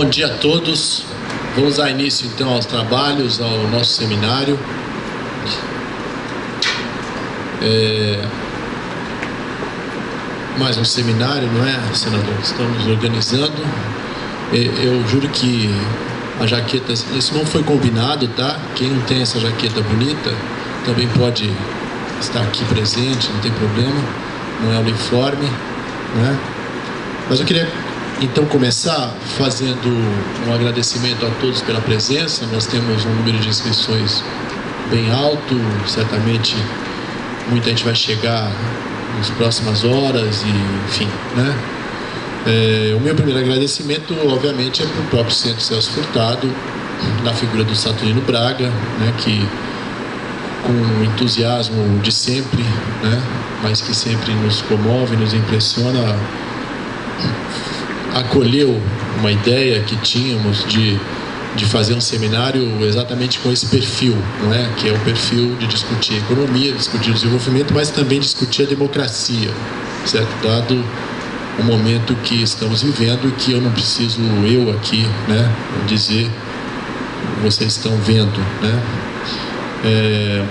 Bom dia a todos. Vamos dar início então aos trabalhos, ao nosso seminário. Mais um seminário, não é, senador? Estamos organizando. Eu juro que a jaqueta, isso não foi combinado, tá? Quem não tem essa jaqueta bonita também pode estar aqui presente, não tem problema. Não é uniforme, né? Mas eu queria então começar fazendo um agradecimento a todos pela presença. Nós temos um número de inscrições bem alto, certamente muita gente vai chegar nas próximas horas e, enfim, né? O meu primeiro agradecimento, obviamente, é para o próprio Centro Celso Furtado, na figura do Saturnino Braga, né, que com entusiasmo de sempre, né, mas que sempre nos comove, nos impressiona, acolheu uma ideia que tínhamos de fazer um seminário exatamente com esse perfil, não é? Que é o perfil de discutir a economia, discutir o desenvolvimento, mas também discutir a democracia, certo? Dado o momento que estamos vivendo e que eu não preciso eu aqui, né, dizer, vocês estão vendo, né?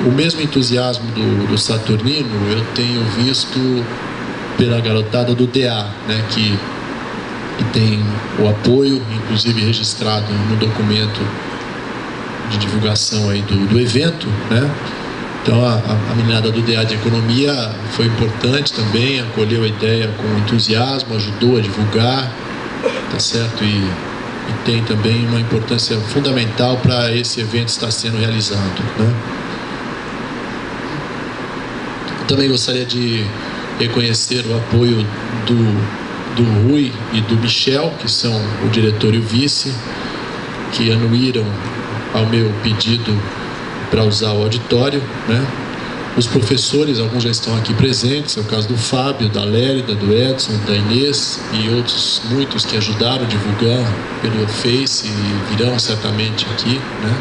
O mesmo entusiasmo do Saturnino eu tenho visto pela garotada do DA, né, que tem o apoio, inclusive registrado no documento de divulgação aí do evento, né? Então a meninada do DA de Economia foi importante também, acolheu a ideia com entusiasmo, ajudou a divulgar, tá certo? E tem também uma importância fundamental para esse evento estar sendo realizado, né? Também gostaria de reconhecer o apoio do Rui e do Michel, que são o diretor e o vice, que anuíram ao meu pedido para usar o auditório, né? Os professores, alguns já estão aqui presentes, é o caso do Fábio, da Lérida, do Edson, da Inês e outros muitos que ajudaram a divulgar pelo Face e virão certamente aqui, né?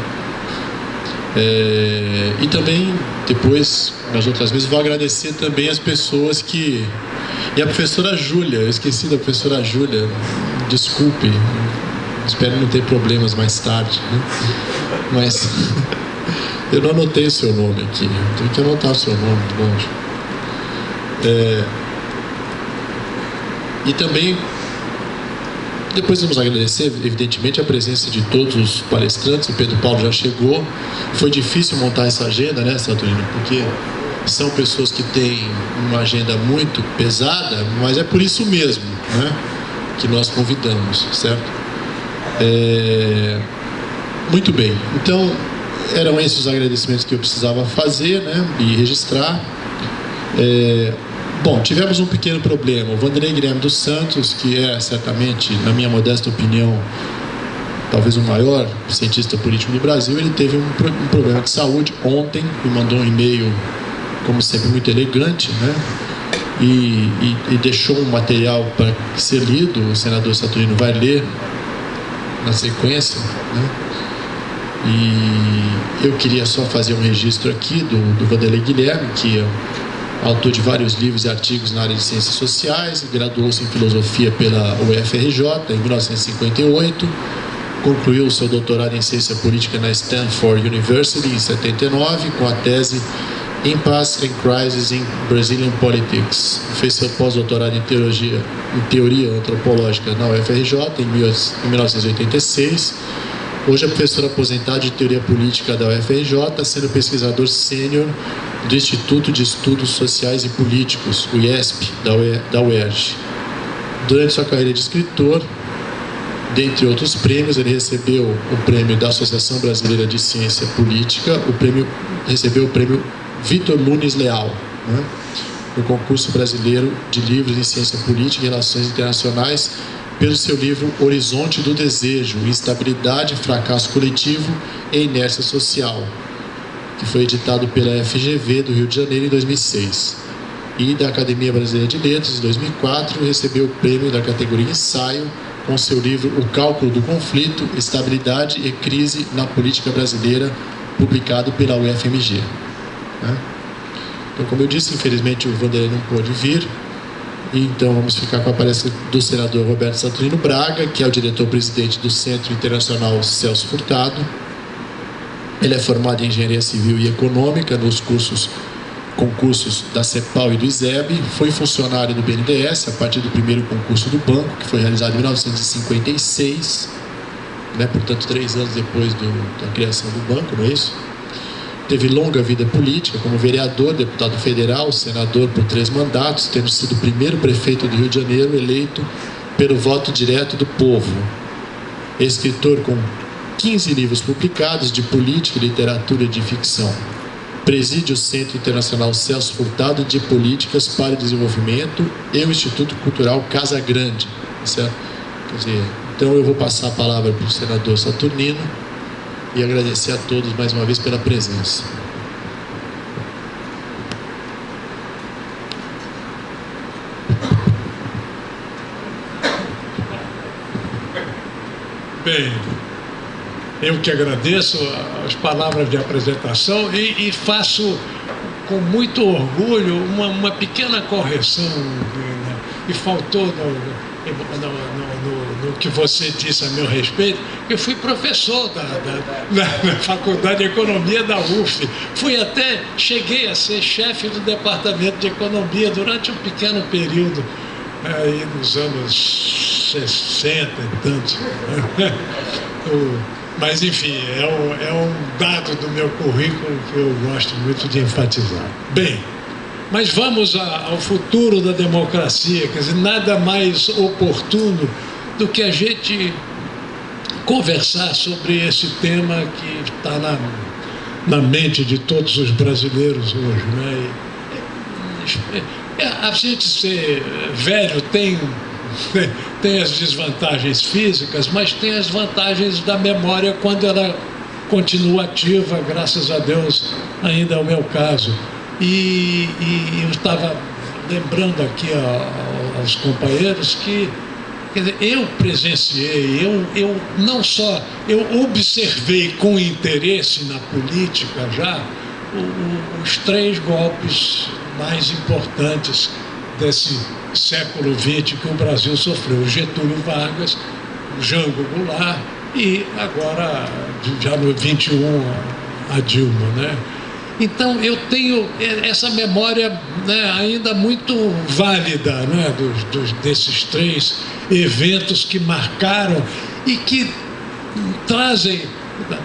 E também, depois, nas outras vezes, vou agradecer também as pessoas que... E a professora Júlia, eu esqueci da professora Júlia, desculpe, espero não ter problemas mais tarde, né? Mas eu não anotei o seu nome aqui, tenho que anotar o seu nome, lógico. E também, depois vamos agradecer, evidentemente, a presença de todos os palestrantes. O Pedro Paulo já chegou. Foi difícil montar essa agenda, né, Saturnino? Porque são pessoas que têm uma agenda muito pesada, mas é por isso mesmo, né, que nós convidamos, certo? Muito bem. Então, eram esses os agradecimentos que eu precisava fazer, né, e registrar. Bom, tivemos um pequeno problema. O Vanderlei Guilherme dos Santos, que é certamente, na minha modesta opinião, talvez o maior cientista político do Brasil, ele teve um problema de saúde ontem, me mandou um e-mail, como sempre, muito elegante, né? E deixou um material para ser lido. O senador Saturnino vai ler na sequência, né? E eu queria só fazer um registro aqui do Vanderlei Guilherme, que é autor de vários livros e artigos na área de ciências sociais, graduou-se em filosofia pela UFRJ em 1958, concluiu seu doutorado em ciência política na Stanford University em 79, com a tese Impasse and Crisis in Brazilian Politics. Fez seu pós-doutorado em teoria antropológica na UFRJ em 1986. Hoje é professor aposentado de teoria política da UFRJ, sendo pesquisador sênior do Instituto de Estudos Sociais e Políticos, o IESP, da UERJ. Durante sua carreira de escritor, dentre outros prêmios, ele recebeu o prêmio da Associação Brasileira de Ciência Política, recebeu o prêmio Vitor Nunes Leal, né, no concurso brasileiro de livros em ciência política e relações internacionais, pelo seu livro Horizonte do Desejo, Instabilidade, Fracasso Coletivo e Inércia Social, que foi editado pela FGV do Rio de Janeiro em 2006. E da Academia Brasileira de Letras, em 2004, recebeu o prêmio da categoria Ensaio com seu livro O Cálculo do Conflito, Estabilidade e Crise na Política Brasileira, publicado pela UFMG. Então, como eu disse, infelizmente o Vanderlei não pôde vir. E então vamos ficar com a palestra do senador Roberto Saturnino Braga, que é o diretor-presidente do Centro Internacional Celso Furtado. Ele é formado em Engenharia Civil e Econômica nos concursos da CEPAL e do ISEB, foi funcionário do BNDES a partir do primeiro concurso do banco, que foi realizado em 1956, né, portanto 3 anos depois da criação do banco, não é isso? Teve longa vida política como vereador, deputado federal, senador por 3 mandatos, tendo sido o primeiro prefeito do Rio de Janeiro eleito pelo voto direto do povo. Escritor com 15 livros publicados de política, literatura e de ficção. Preside o Centro Internacional Celso Furtado de Políticas para o Desenvolvimento e o Instituto Cultural Casa Grande. Certo? Quer dizer, então eu vou passar a palavra para o senador Saturnino e agradecer a todos mais uma vez pela presença. Bem, eu que agradeço as palavras de apresentação e faço com muito orgulho uma pequena correção, né, que faltou no que você disse a meu respeito. Eu fui professor na Faculdade de Economia da UF. Cheguei a ser chefe do Departamento de Economia durante um pequeno período, aí nos anos 60 e tantos. Mas, enfim, é um dado do meu currículo que eu gosto muito de enfatizar. Bem, mas vamos ao futuro da democracia. Quer dizer, nada mais oportuno do que a gente conversar sobre esse tema que está na mente de todos os brasileiros hoje, né? A gente ser velho tem as desvantagens físicas, mas tem as vantagens da memória quando ela continua ativa, graças a Deus, ainda é o meu caso. E eu estava lembrando aqui aos companheiros que, quer dizer, eu presenciei, eu observei com interesse na política já os 3 golpes mais importantes desse século XX que o Brasil sofreu: o Getúlio Vargas, o Jango Goulart e agora, já no 21, a Dilma, né? Então eu tenho essa memória, né, ainda muito válida, né, desses 3 eventos que marcaram e que trazem,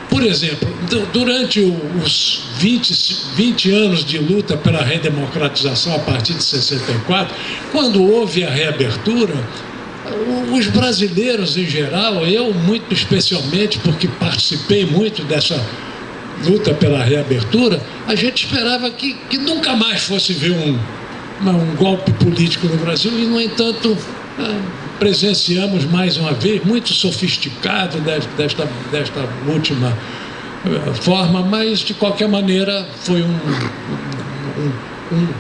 por exemplo, durante os 20 anos de luta pela redemocratização a partir de 64, quando houve a reabertura, os brasileiros em geral, eu muito especialmente, porque participei muito dessa luta pela reabertura, a gente esperava que nunca mais fosse ver um golpe político no Brasil e, no entanto, presenciamos mais uma vez, muito sofisticado desta última forma, mas de qualquer maneira foi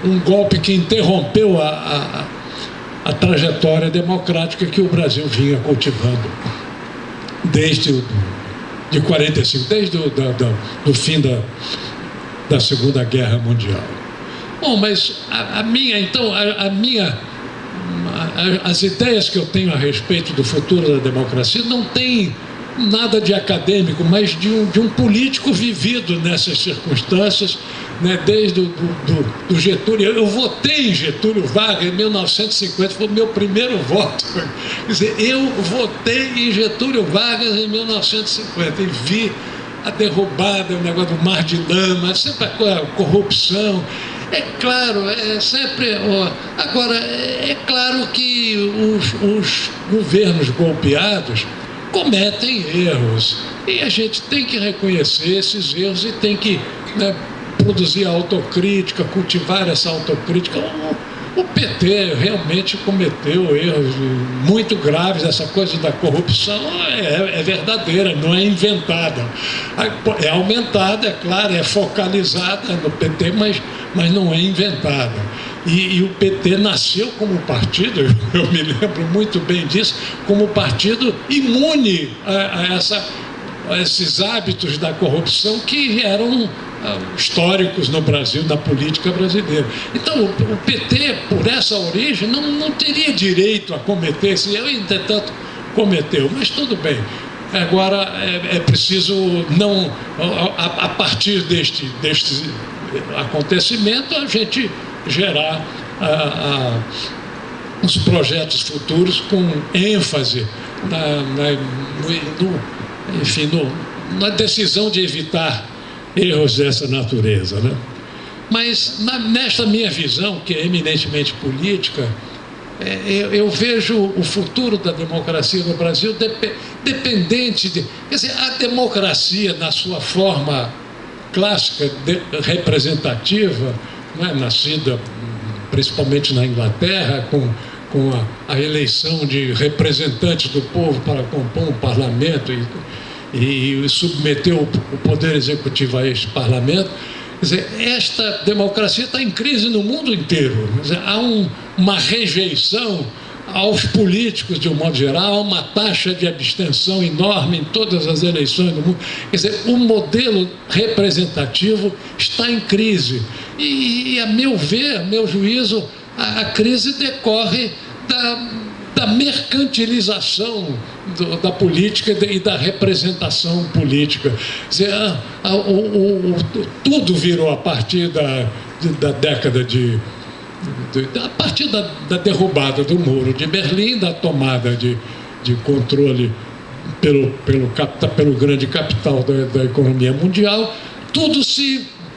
um golpe que interrompeu a trajetória democrática que o Brasil vinha cultivando desde 45, desde o fim da Segunda Guerra Mundial. Bom, mas as ideias que eu tenho a respeito do futuro da democracia não tem nada de acadêmico, mas de um político vivido nessas circunstâncias, né, desde do Getúlio. Eu votei em Getúlio Vargas em 1950, foi o meu primeiro voto. Quer dizer, eu votei em Getúlio Vargas em 1950 e vi a derrubada, o negócio do mar de lama, sempre a corrupção. É claro, é sempre... Agora, é claro que os governos golpeados cometem erros e a gente tem que reconhecer esses erros e tem que, né, produzir autocrítica, cultivar essa autocrítica. O PT realmente cometeu erros muito graves. Essa coisa da corrupção é verdadeira, não é inventada. É aumentada, é claro, é focalizada no PT, mas não é inventada. E o PT nasceu como partido, eu me lembro muito bem disso, como partido imune a esses hábitos da corrupção que eram históricos no Brasil, na política brasileira. Então, o PT, por essa origem, não teria direito a cometer esse erro, entretanto, cometeu, mas tudo bem. Agora, é preciso, não, a partir deste acontecimento, a gente gerar os projetos futuros com ênfase na decisão de evitar erros dessa natureza, né? Mas, nesta minha visão, que é eminentemente política, eu vejo o futuro da democracia no Brasil dependente de... Quer dizer, a democracia, na sua forma clássica, representativa, né, nascida principalmente na Inglaterra, com a eleição de representantes do povo para compor um parlamento e submeter o poder executivo a este parlamento. Quer dizer, esta democracia está em crise no mundo inteiro. Quer dizer, há uma rejeição aos políticos, de um modo geral, há uma taxa de abstenção enorme em todas as eleições do mundo. Quer dizer, o modelo representativo está em crise. E a meu ver, a meu juízo, a crise decorre da mercantilização da política e da representação política. Quer dizer, tudo virou a partir da década a partir da derrubada do Muro de Berlim, da tomada de controle pelo grande capital da economia mundial, tudo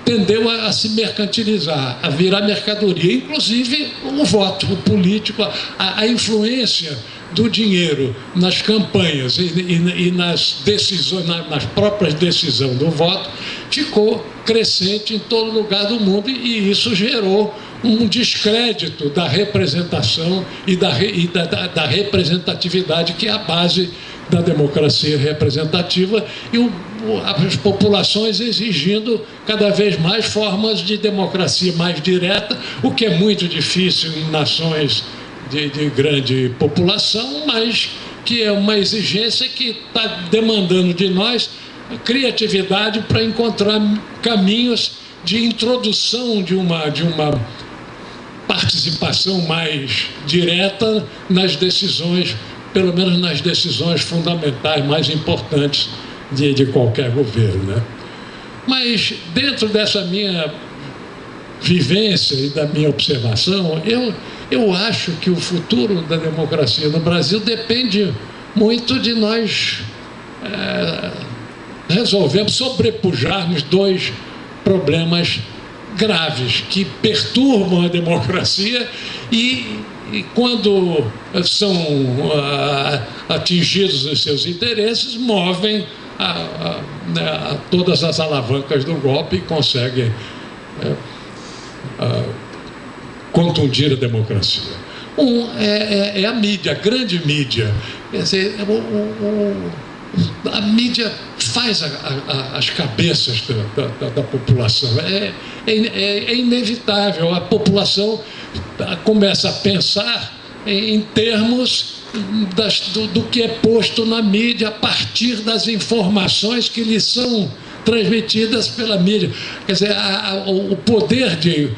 tendeu a se mercantilizar, a virar mercadoria, inclusive o voto, o político, a influência do dinheiro nas campanhas e nas decisões, nas próprias decisões do voto, ficou crescente em todo lugar do mundo, e isso gerou um descrédito da representação e da representatividade, que é a base da democracia representativa, e as populações exigindo cada vez mais formas de democracia mais direta, o que é muito difícil em nações de grande população, mas que é uma exigência que está demandando de nós criatividade para encontrar caminhos de introdução de uma participação mais direta nas decisões, pelo menos nas decisões fundamentais, mais importantes de qualquer governo, né? Mas, dentro dessa minha vivência e da minha observação, eu acho que o futuro da democracia no Brasil depende muito de nós resolvermos, sobrepujarmos dois problemas graves que perturbam a democracia e quando são atingidos os seus interesses, movem todas as alavancas do golpe e conseguem contundir a democracia. É a mídia, a grande mídia. Quer dizer, a mídia faz as cabeças da população. É inevitável. A população começa a pensar em termos do que é posto na mídia a partir das informações que lhe são transmitidas pela mídia. Quer dizer, o poder de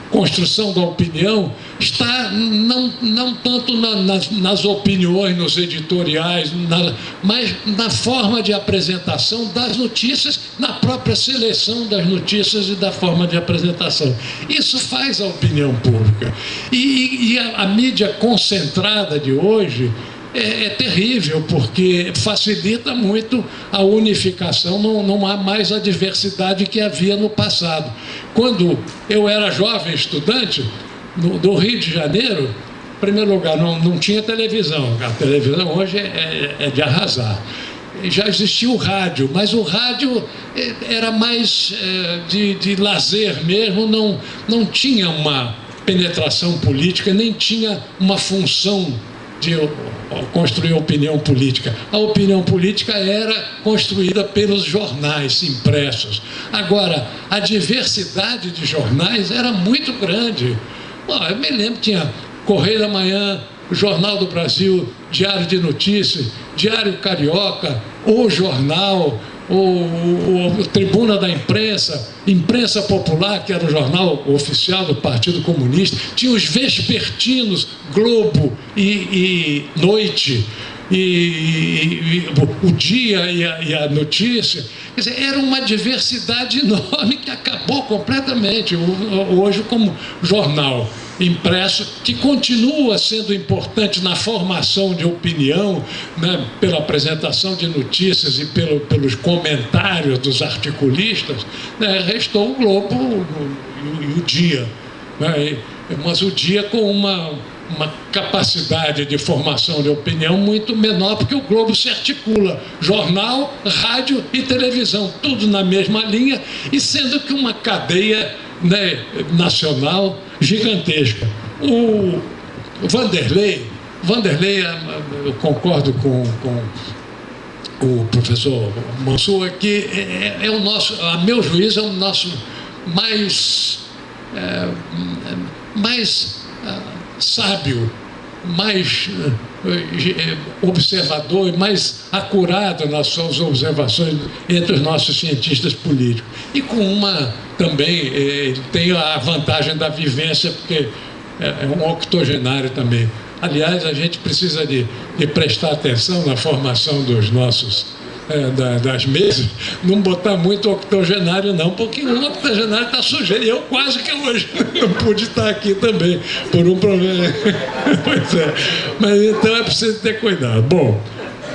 construção da opinião está não tanto nas opiniões, nos editoriais, mas na forma de apresentação das notícias, na própria seleção das notícias e da forma de apresentação. Isso faz a opinião pública. E a mídia concentrada de hoje é terrível, porque facilita muito a unificação, não há mais a diversidade que havia no passado. Quando eu era jovem estudante, do Rio de Janeiro, em primeiro lugar, não tinha televisão. A televisão hoje é de arrasar. Já existia o rádio, mas o rádio era mais de lazer mesmo, não tinha uma penetração política, nem tinha uma função de construir opinião política. A opinião política era construída pelos jornais impressos. Agora, a diversidade de jornais era muito grande. Eu me lembro, tinha Correio da Manhã, Jornal do Brasil, Diário de Notícias, Diário Carioca, O Jornal, o Tribuna da Imprensa, Imprensa Popular, que era o jornal oficial do Partido Comunista, tinha os vespertinos, Globo e Noite, e o Dia e a Notícia. Quer dizer, era uma diversidade enorme que acabou completamente. Hoje, como jornal impresso, que continua sendo importante na formação de opinião, né, pela apresentação de notícias e pelos comentários dos articulistas, né, restou o Globo e o Dia, né, mas o Dia com uma capacidade de formação de opinião muito menor, porque o Globo se articula jornal, rádio e televisão, tudo na mesma linha, e sendo que uma cadeia, né, nacional gigantesca. O Vanderlei, eu concordo com o professor Mansur, que é o nosso, a meu juízo, é o nosso mais sábio, mais observador e mais acurado nas suas observações entre os nossos cientistas políticos. E com também, ele tem a vantagem da vivência, porque é um octogenário também. Aliás, a gente precisa de prestar atenção na formação dos nossos das mesas, não botar muito octogenário não, porque o octogenário está sujeito, e eu quase que hoje não pude estar aqui também, por um problema. Pois é, mas então é preciso ter cuidado. Bom,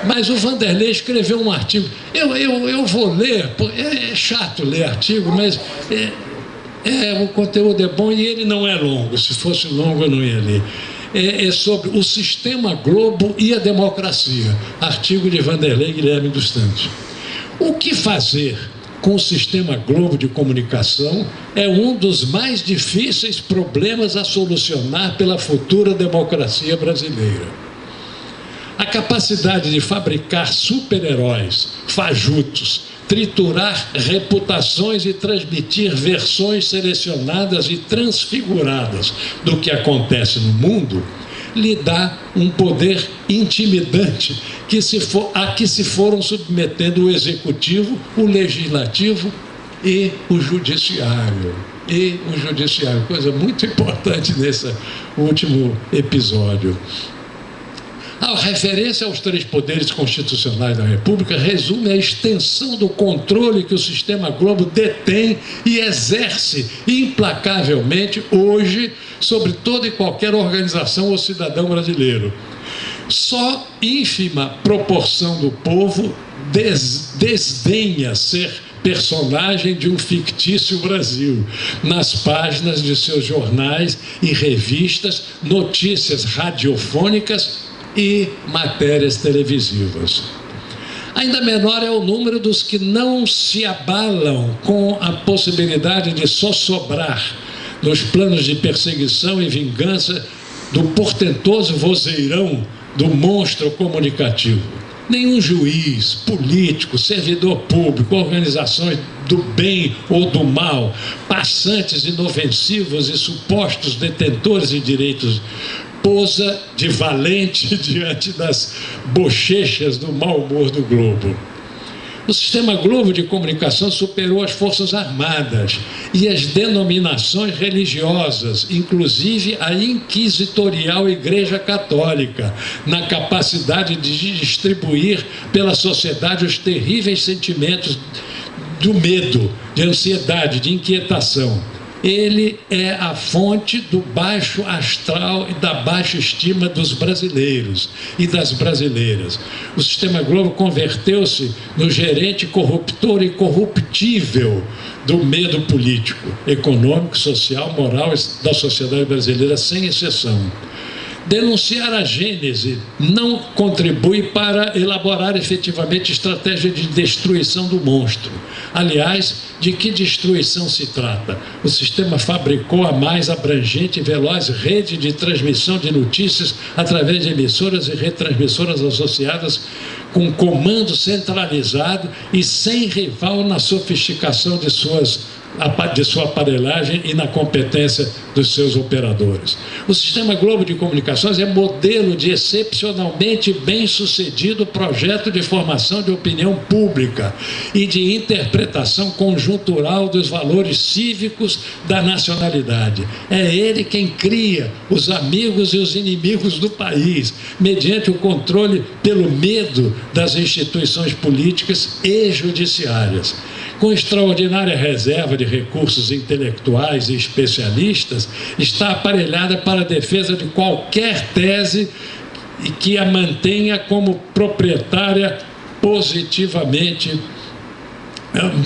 mas o Vanderlei escreveu um artigo, eu vou ler, é chato ler artigo, mas o conteúdo é bom e ele não é longo, se fosse longo eu não ia ler. É sobre o sistema Globo e a democracia, artigo de Vanderlei Guilherme dos Santos. O que fazer com o sistema Globo de comunicação é um dos mais difíceis problemas a solucionar pela futura democracia brasileira. A capacidade de fabricar super-heróis, fajutos, triturar reputações e transmitir versões selecionadas e transfiguradas do que acontece no mundo, lhe dá um poder intimidante a que se foram submetendo o executivo, o legislativo e o judiciário. Coisa muito importante nesse último episódio. A referência aos 3 poderes constitucionais da República resume a extensão do controle que o sistema Globo detém e exerce implacavelmente hoje sobre toda e qualquer organização ou cidadão brasileiro. Só ínfima proporção do povo desdenha ser personagem de um fictício Brasil nas páginas de seus jornais e revistas, notícias radiofônicas e matérias televisivas. Ainda menor é o número dos que não se abalam com a possibilidade de sossobrar nos planos de perseguição e vingança do portentoso vozeirão do monstro comunicativo. Nenhum juiz, político, servidor público, organizações do bem ou do mal, passantes inofensivos e supostos detentores de direitos, posa de valente diante das bochechas do mau humor do Globo. O sistema Globo de comunicação superou as Forças Armadas e as denominações religiosas, inclusive a inquisitorial Igreja Católica, na capacidade de distribuir pela sociedade os terríveis sentimentos do medo, de ansiedade, de inquietação. Ele é a fonte do baixo astral e da baixa estima dos brasileiros e das brasileiras. O sistema Globo converteu-se no gerente corruptor e corruptível do medo político, econômico, social, moral da sociedade brasileira, sem exceção. Denunciar a gênese não contribui para elaborar efetivamente estratégia de destruição do monstro. Aliás, de que destruição se trata? O sistema fabricou a mais abrangente e veloz rede de transmissão de notícias através de emissoras e retransmissoras associadas com comando centralizado e sem rival na sofisticação de suas de sua aparelhagem e na competência dos seus operadores. O Sistema Globo de Comunicações é modelo de excepcionalmente bem-sucedido projeto de formação de opinião pública e de interpretação conjuntural dos valores cívicos da nacionalidade. É ele quem cria os amigos e os inimigos do país, mediante o controle pelo medo das instituições políticas e judiciárias. Com extraordinária reserva de recursos intelectuais e especialistas, está aparelhada para a defesa de qualquer tese que a mantenha como proprietária positivamente,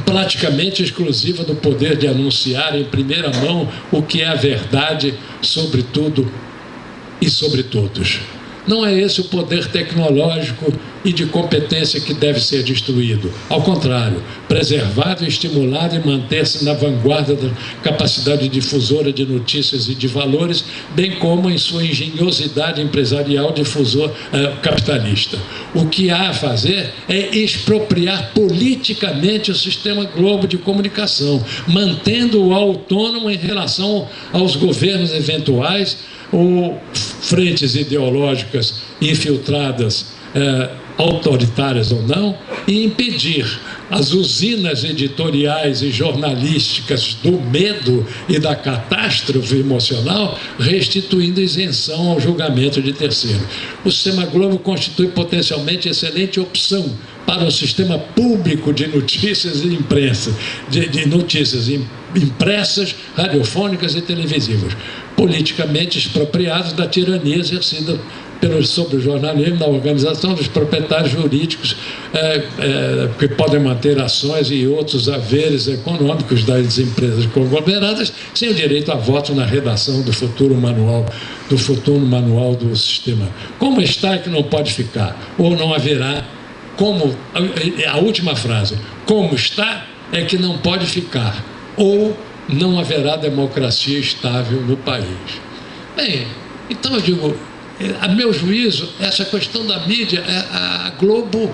praticamente exclusiva do poder de anunciar em primeira mão o que é a verdade sobre tudo e sobre todos. Não é esse o poder tecnológico e de competência que deve ser destruído. Ao contrário, preservado, estimulado e manter-se na vanguarda da capacidade difusora de notícias e de valores, bem como em sua engenhosidade empresarial capitalista. O que há a fazer é expropriar politicamente o Sistema Globo de Comunicação, mantendo-o autônomo em relação aos governos eventuais ou frentes ideológicas infiltradas, autoritárias ou não, e impedir as usinas editoriais e jornalísticas do medo e da catástrofe emocional, restituindo isenção ao julgamento de terceiros. O Sistema Globo constitui potencialmente excelente opção para o sistema público de notícias e imprensa, de notícias impressas, radiofônicas e televisivas, politicamente expropriados da tirania exercida sobre o jornalismo, da organização dos proprietários jurídicos que podem manter ações e outros haveres econômicos das empresas conglomeradas, sem o direito a voto na redação do futuro manual do sistema. Como está é que não pode ficar, ou não haverá, como a última frase, como está é que não pode ficar, ou não haverá democracia estável no país. Bem, então eu digo, a meu juízo, essa questão da mídia, a Globo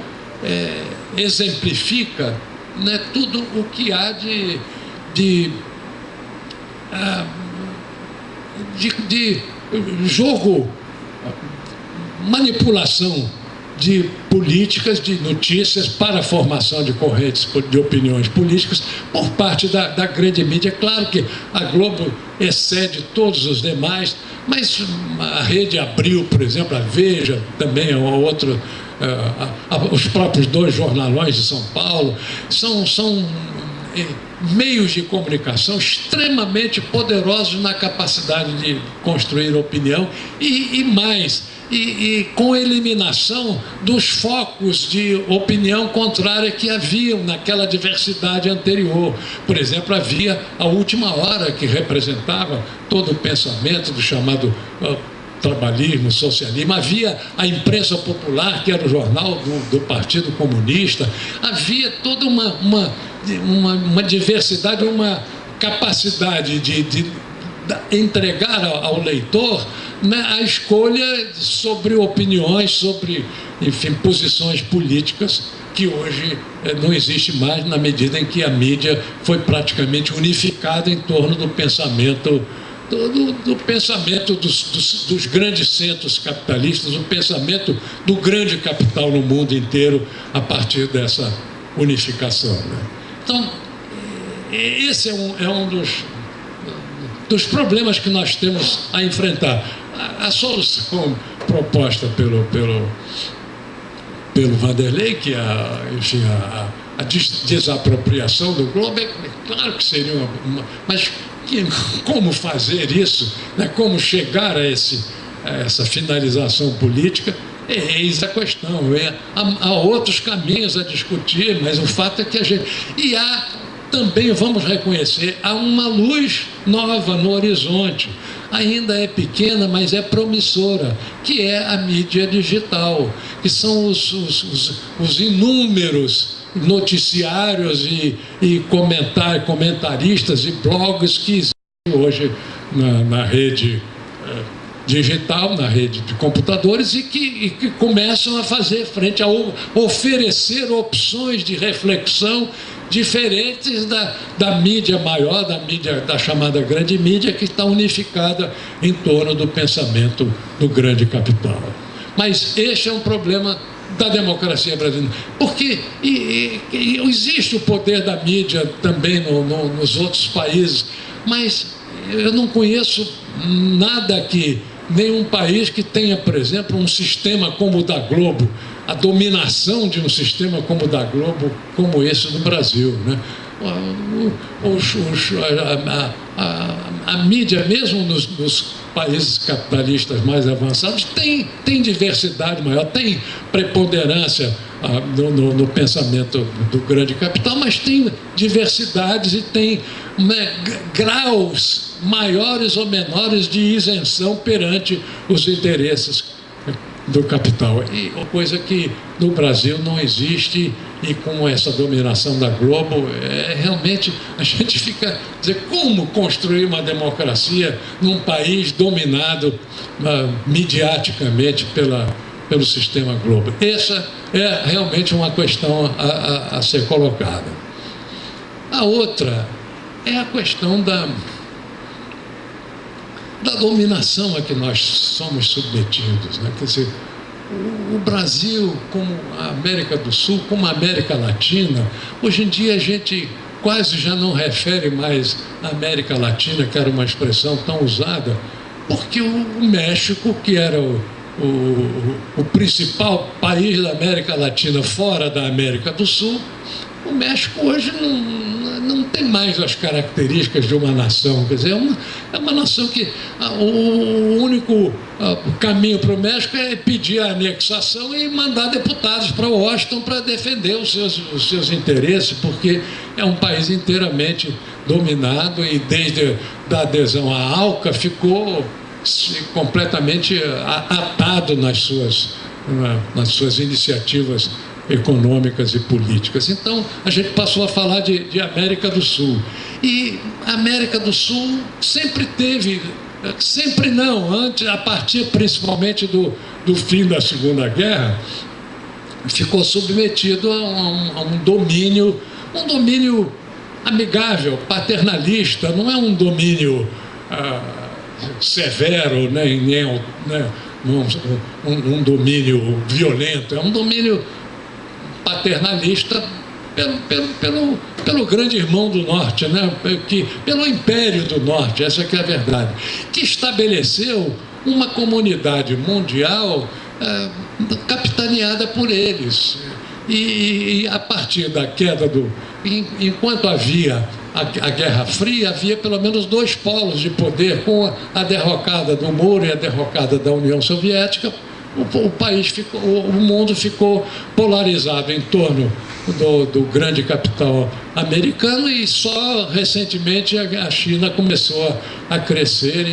exemplifica, né, tudo o que há de jogo, manipulação de políticas, de notícias para a formação de correntes de opiniões políticas por parte da grande mídia. Claro que a Globo excede todos os demais, mas a Rede Abril, por exemplo, a Veja também é outro, os próprios dois jornalões de São Paulo, são meios de comunicação extremamente poderosos na capacidade de construir opinião e mais, e com a eliminação dos focos de opinião contrária que haviam naquela diversidade anterior. Por exemplo, havia a Última Hora, que representava todo o pensamento do chamado trabalhismo, socialismo. Havia a imprensa popular, que era o jornal do Partido Comunista. Havia toda uma diversidade, uma capacidade de entregar ao leitor, né, a escolha sobre opiniões, sobre, enfim, posições políticas que hoje não existe mais, na medida em que a mídia foi praticamente unificada em torno do pensamento do pensamento dos grandes centros capitalistas, do pensamento do grande capital no mundo inteiro a partir dessa unificação, né? Então, esse é um dos problemas que nós temos a enfrentar. A solução proposta pelo Vanderlei, que enfim, a desapropriação do Globo, é claro que seria mas como fazer isso, né? Como chegar a essa finalização política, eis a questão. Há outros caminhos a discutir, mas o fato é que a gente... E há também, vamos reconhecer, há uma luz nova no horizonte. Ainda é pequena, mas é promissora, que é a mídia digital, que são os inúmeros noticiários e comentaristas e blogs que existem hoje na rede digital, na rede de computadores, e que começam a fazer frente a oferecer opções de reflexão diferentes da mídia maior, da chamada grande mídia, que está unificada em torno do pensamento do grande capital. Mas este é um problema da democracia brasileira, porque existe o poder da mídia também nos outros países, mas eu não conheço nada aqui, nenhum país que tenha, por exemplo, um sistema como o da Globo, a dominação de um sistema como o da Globo, como esse do Brasil, né? A mídia, mesmo nos países capitalistas mais avançados, tem diversidade maior, tem preponderância no pensamento do grande capital, mas tem diversidades e tem, né, graus maiores ou menores de isenção perante os interesses do capital. E coisa que no Brasil não existe, e com essa dominação da Globo, realmente a gente fica dizer, como construir uma democracia num país dominado midiaticamente pelo sistema Globo. Essa é realmente uma questão a ser colocada. A outra é a questão da dominação a que nós somos submetidos, né? Quer dizer, o Brasil, como a América do Sul, como a América Latina, hoje em dia a gente quase já não refere mais à América Latina, que era uma expressão tão usada, porque o México, que era o principal país da América Latina fora da América do Sul, o México hoje não tem mais as características de uma nação. Quer dizer, é uma nação que o único caminho para o México é pedir a anexação e mandar deputados para Washington para defender os seus interesses, porque é um país inteiramente dominado e desde a adesão à ALCA ficou completamente atado nas suas iniciativas econômicas e políticas. Então, a gente passou a falar de América do Sul. E a América do Sul sempre teve, sempre não, antes, a partir principalmente do fim da Segunda Guerra, ficou submetido a um domínio amigável, paternalista, não é um domínio severo, nem um domínio violento, é um domínio paternalista pelo grande irmão do Norte, né? Pelo Império do Norte, essa que é a verdade, que estabeleceu uma comunidade mundial capitaneada por eles. E a partir da queda enquanto havia a Guerra Fria, havia pelo menos dois polos de poder, com a derrocada do muro e a derrocada da União Soviética. O mundo ficou polarizado em torno do grande capital americano, e só recentemente a China começou a crescer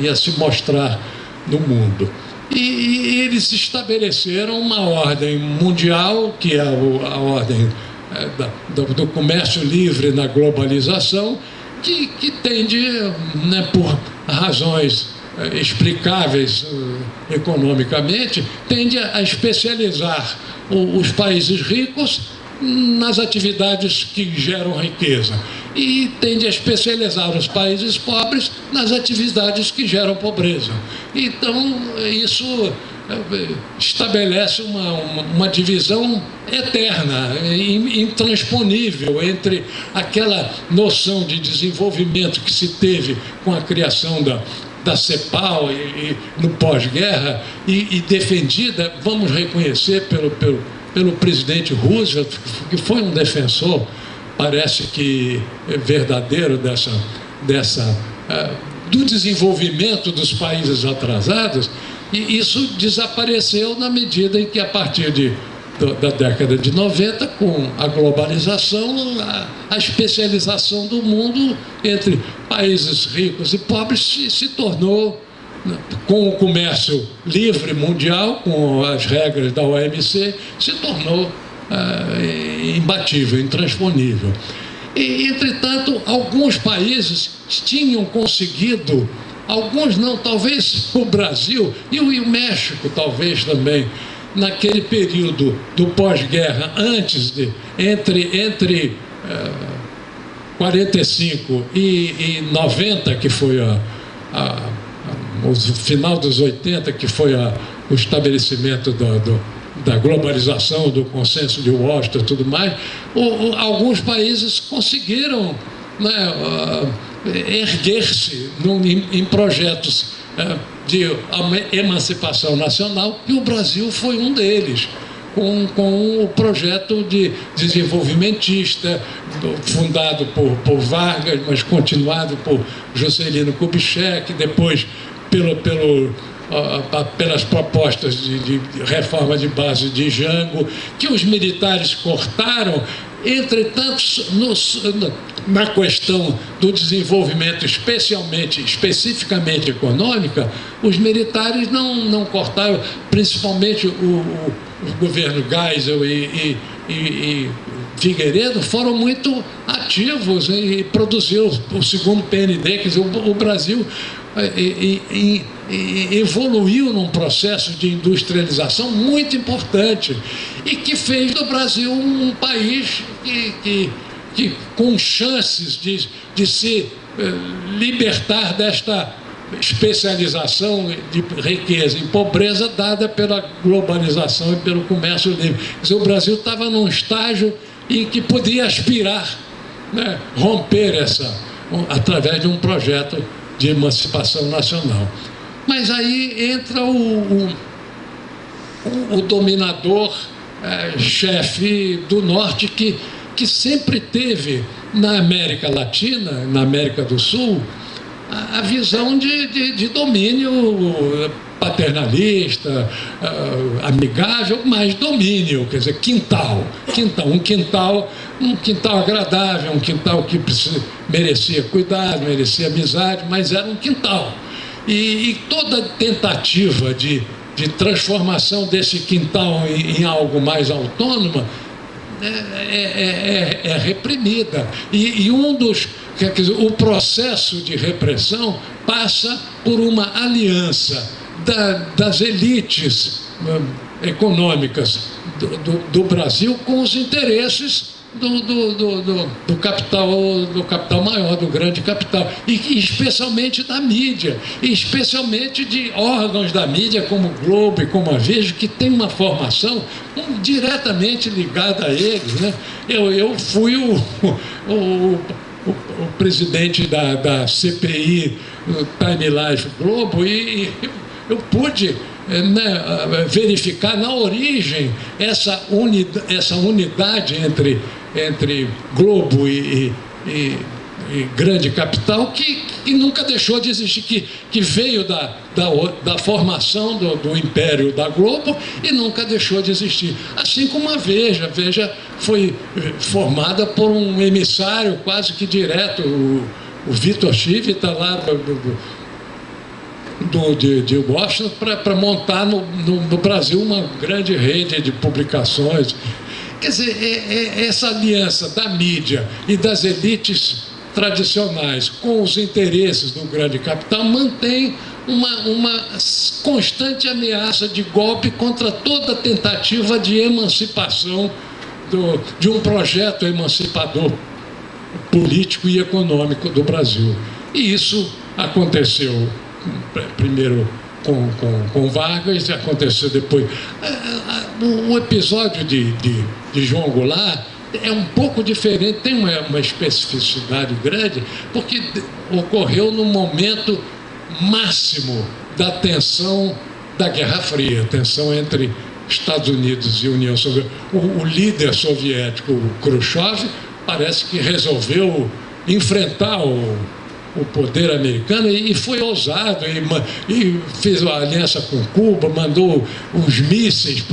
e a se mostrar no mundo. E eles estabeleceram uma ordem mundial, que é a ordem do comércio livre na globalização, que tende, né, por razões explicáveis economicamente, tende a especializar os países ricos nas atividades que geram riqueza e tende a especializar os países pobres nas atividades que geram pobreza. Então, isso estabelece uma divisão eterna, intransponível entre aquela noção de desenvolvimento que se teve com a criação da CEPAL e no pós-guerra, e defendida, vamos reconhecer, pelo presidente Roosevelt, que foi um defensor, parece que verdadeiro, do desenvolvimento dos países atrasados. E isso desapareceu na medida em que, a partir da década de 90, com a globalização, a especialização do mundo entre países ricos e pobres se tornou, com o comércio livre mundial, com as regras da OMC, se tornou imbatível, intransponível. E, entretanto, alguns países tinham conseguido alguns não, talvez o Brasil e o México talvez também, naquele período do pós-guerra, entre 45 e 90, que foi o final dos 80, que foi o estabelecimento da globalização, do consenso de Washington e tudo mais, alguns países conseguiram, né, erguer-se em projetos de emancipação nacional, e o Brasil foi um deles, com o projeto de desenvolvimentista, fundado por Vargas, mas continuado por Juscelino Kubitschek, depois pelas propostas de reforma de base de Jango, que os militares cortaram. Entretanto, na questão do desenvolvimento, especificamente econômica, os militares não cortaram, principalmente o governo Geisel e Figueiredo foram muito ativos e produziram o segundo PND, quer dizer, o Brasil evoluiu num processo de industrialização muito importante e que fez do Brasil um país que com chances de se libertar desta especialização de riqueza em pobreza dada pela globalização e pelo comércio livre. Quer dizer, o Brasil estava num estágio em que podia aspirar, né, romper através de um projeto de emancipação nacional. Mas aí entra o dominador, chefe do Norte, que sempre teve na América Latina, na América do Sul, a visão de domínio paternalista, amigável, mas domínio, quer dizer, um quintal agradável, um quintal que merecia cuidado, merecia amizade, mas era um quintal. E toda tentativa de transformação desse quintal em algo mais autônomo é reprimida. E quer dizer, o processo de repressão passa por uma aliança das elites econômicas do Brasil com os interesses do capital maior, do grande capital, e especialmente da mídia, e especialmente de órgãos da mídia como o Globo e como a Veja, que tem uma formação diretamente ligada a eles, né? Eu fui o presidente da CPI Time Life Globo e eu pude, né, verificar na origem essa unidade entre Globo e grande capital que nunca deixou de existir, que veio da formação do império da Globo e nunca deixou de existir. Assim como a Veja. A Veja foi formada por um emissário quase que direto, o Vitor Chivita, lá de Washington, para montar no Brasil uma grande rede de publicações. Quer dizer, essa aliança da mídia e das elites tradicionais com os interesses do grande capital mantém uma constante ameaça de golpe contra toda tentativa de emancipação de um projeto emancipador político e econômico do Brasil. E isso aconteceu primeiro com Vargas, aconteceu depois. O episódio de João Goulart é um pouco diferente, tem uma especificidade grande, porque ocorreu no momento máximo da tensão da Guerra Fria, tensão entre Estados Unidos e União Soviética. O líder soviético, o Khrushchev, parece que resolveu enfrentar o poder americano e foi ousado e fez uma aliança com Cuba, mandou os mísseis.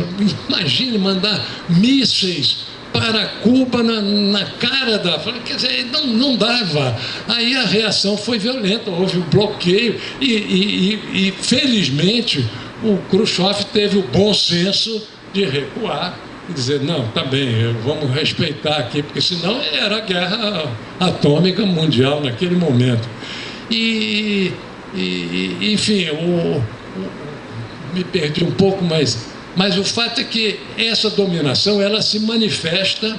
Imagine mandar mísseis para Cuba na cara quer dizer, não dava. Aí a reação foi violenta, houve um bloqueio e felizmente o Khrushchev teve o bom senso de recuar e dizer, não, tá bem, vamos respeitar aqui, porque senão era a guerra atômica mundial naquele momento. E enfim, me perdi um pouco, mas o fato é que essa dominação ela se manifesta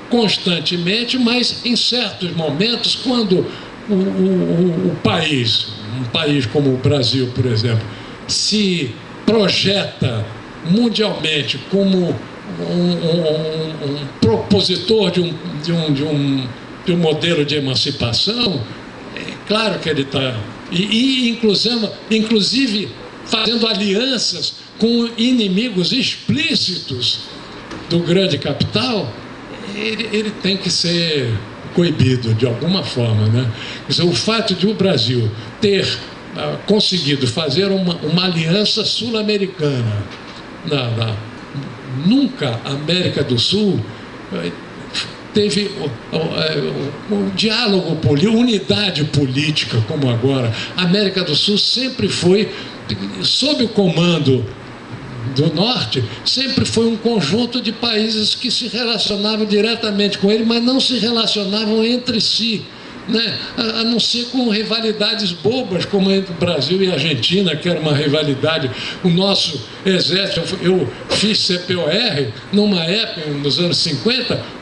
constantemente, mas em certos momentos, quando um país como o Brasil, por exemplo, se projeta mundialmente como um propositor de um modelo de emancipação, é claro que ele está... inclusive fazendo alianças com inimigos explícitos do grande capital, ele tem que ser coibido de alguma forma, né? Quer dizer, o fato de o Brasil ter conseguido fazer uma aliança sul-americana, nunca a América do Sul teve um diálogo político, unidade política como agora. A América do Sul sempre foi, sob o comando do Norte, sempre foi um conjunto de países que se relacionavam diretamente com ele, mas não se relacionavam entre si, né? A não ser com rivalidades bobas, como entre o Brasil e a Argentina, que era uma rivalidade. O nosso exército, eu fiz CPOR numa época, nos anos 50,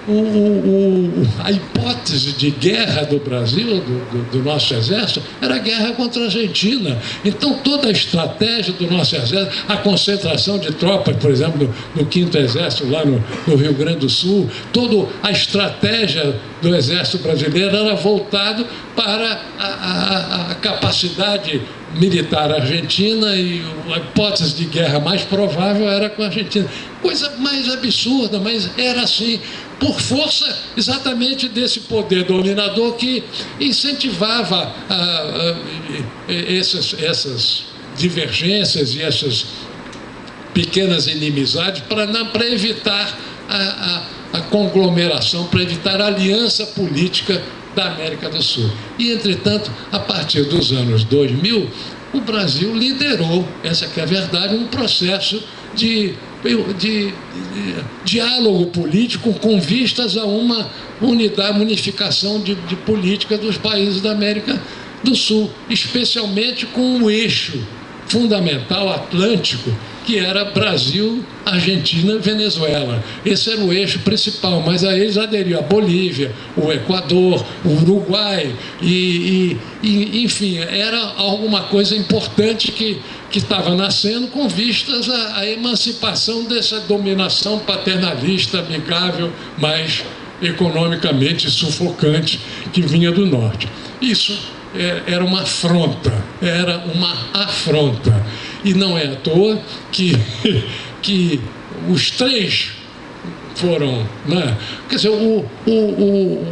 a hipótese de guerra do Brasil, do nosso exército, era a guerra contra a Argentina. Então, toda a estratégia do nosso exército, a concentração de tropas, por exemplo, no 5º Exército, lá no Rio Grande do Sul, toda a estratégia do Exército Brasileiro era voltado para a capacidade militar argentina, e a hipótese de guerra mais provável era com a Argentina. Coisa mais absurda, mas era assim, por força exatamente desse poder dominador que incentivava essas divergências e essas pequenas inimizades para evitar a conglomeração, para evitar a aliança política da América do Sul. E, entretanto, a partir dos anos 2000, o Brasil liderou, essa que é a verdade, um processo de diálogo político com vistas a uma unificação de política dos países da América do Sul, especialmente com o eixo fundamental atlântico, que era Brasil, Argentina, Venezuela. Esse era o eixo principal, mas a eles aderiu a Bolívia, o Equador, o Uruguai, enfim, era alguma coisa importante que estava nascendo com vistas à emancipação dessa dominação paternalista, amigável, mas economicamente sufocante que vinha do norte. Isso era uma afronta, E não é à toa que os três foram... Né? Quer dizer,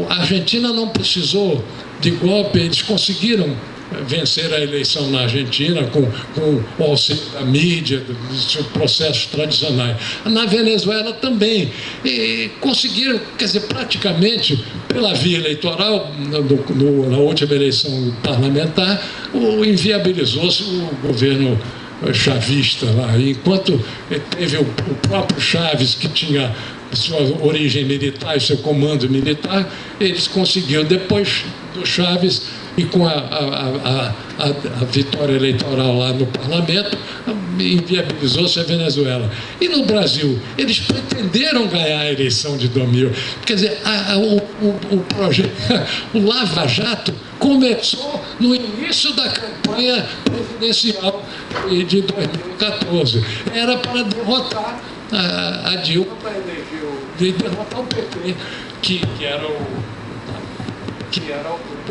a Argentina não precisou de golpe, eles conseguiram vencer a eleição na Argentina com o auxílio da mídia, dos processos tradicionais. Na Venezuela também. E conseguiram, quer dizer, praticamente, pela via eleitoral, na última eleição parlamentar, inviabilizou-se o governo chavista lá. Enquanto teve o próprio Chaves, que tinha sua origem militar e seu comando militar, eles conseguiram, depois do Chaves, e com a vitória eleitoral lá no parlamento, inviabilizou-se a Venezuela. E no Brasil, eles pretenderam ganhar a eleição de 2000. Quer dizer, o projeto, o Lava Jato começou no início da campanha presidencial de 2014. Era para derrotar a Dilma, para eleger derrotar o PT, que era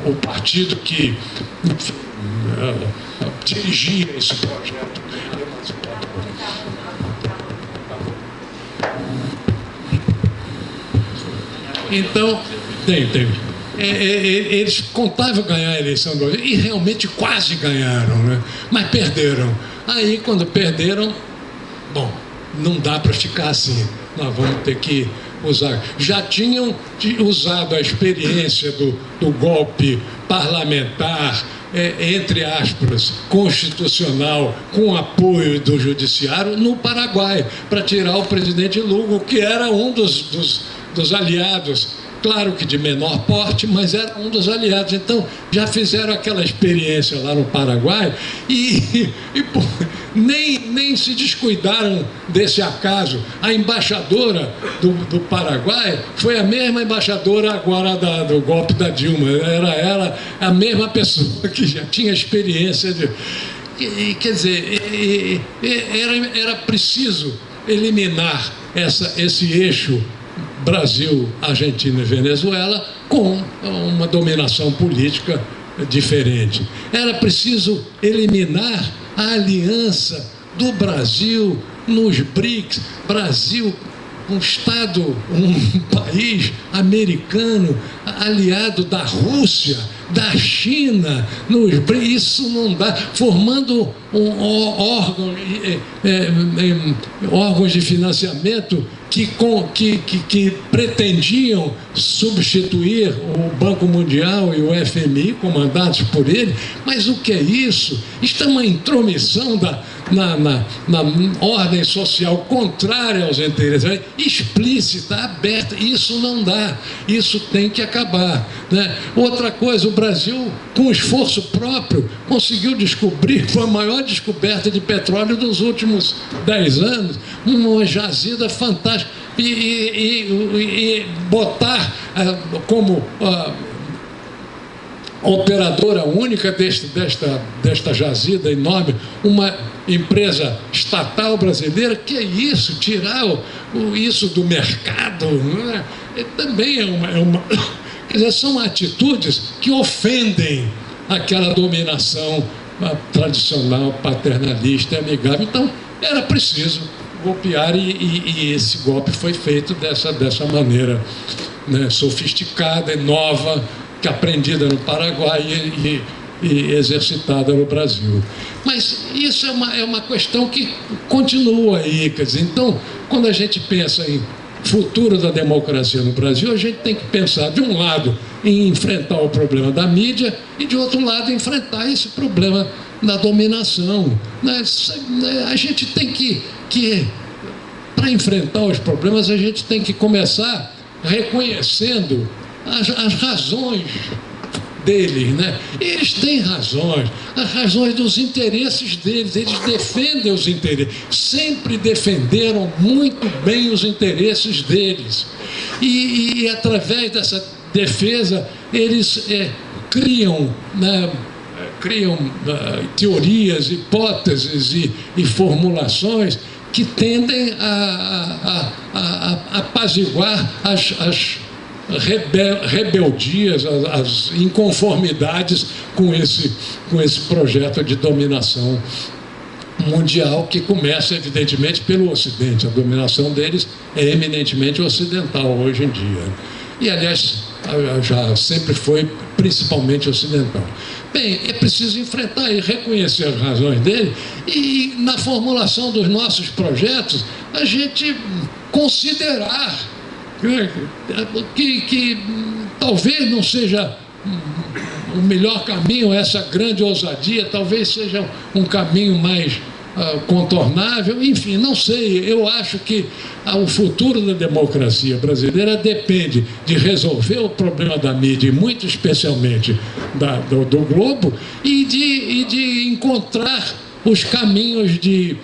o partido que, enfim, dirigia esse projeto emancipador. Então, eles contavam ganhar a eleição e realmente quase ganharam, né? Mas perderam. Aí, quando perderam, bom, não dá para ficar assim. Nós vamos ter que usar. Já tinham usado a experiência do golpe parlamentar, entre aspas, constitucional, com apoio do judiciário, no Paraguai, para tirar o presidente Lugo, que era um dos aliados claro que de menor porte, mas era um dos aliados. Então, já fizeram aquela experiência lá no Paraguai pô, nem se descuidaram desse acaso. A embaixadora do Paraguai foi a mesma embaixadora agora do golpe da Dilma. Era ela a mesma pessoa que já tinha experiência de... quer dizer, era preciso eliminar esse eixo Brasil, Argentina e Venezuela com uma dominação política diferente. Era preciso eliminar a aliança do Brasil nos BRICS. Brasil, um Estado, um país americano, aliado da Rússia, da China, isso não dá, formando órgãos de financiamento que pretendiam substituir o Banco Mundial e o FMI, comandados por ele. Mas o que é isso? Isto é uma intromissão na ordem social contrária aos interesses, explícita, aberta. Isso não dá, isso tem que acabar, né? Outra coisa, o Brasil, com esforço próprio, conseguiu descobrir, foi a maior descoberta de petróleo dos últimos 10 anos, uma jazida fantástica, e botar como operadora única desta jazida enorme uma empresa estatal brasileira. Que é isso? Tirar isso do mercado, né? Também é uma quer dizer, são atitudes que ofendem aquela dominação tradicional, paternalista e amigável. Então, era preciso golpear, e esse golpe foi feito dessa maneira, né, sofisticada e nova, que aprendida no Paraguai e exercitada no Brasil. Mas isso é uma questão que continua aí, quer dizer, então, quando a gente pensa em futuro da democracia no Brasil, a gente tem que pensar, de um lado, em enfrentar o problema da mídia e, de outro lado, enfrentar esse problema da dominação. A gente tem que para enfrentar os problemas, a gente tem que começar reconhecendo as razões deles, né? Eles têm razões, as razões dos interesses deles, eles defendem os interesses, sempre defenderam muito bem os interesses deles, e através dessa defesa eles criam, né, teorias, hipóteses e formulações que tendem a apaziguar as rebeldias, as inconformidades com esse projeto de dominação mundial, que começa, evidentemente, pelo Ocidente. A dominação deles é eminentemente ocidental hoje em dia. E, aliás, já sempre foi principalmente ocidental. Bem, é preciso enfrentar e reconhecer as razões dele, e na formulação dos nossos projetos a gente considerar que talvez não seja o melhor caminho, essa grande ousadia, talvez seja um caminho mais contornável, enfim, não sei. Eu acho que o futuro da democracia brasileira depende de resolver o problema da mídia, e muito especialmente do Globo, e de encontrar os caminhos de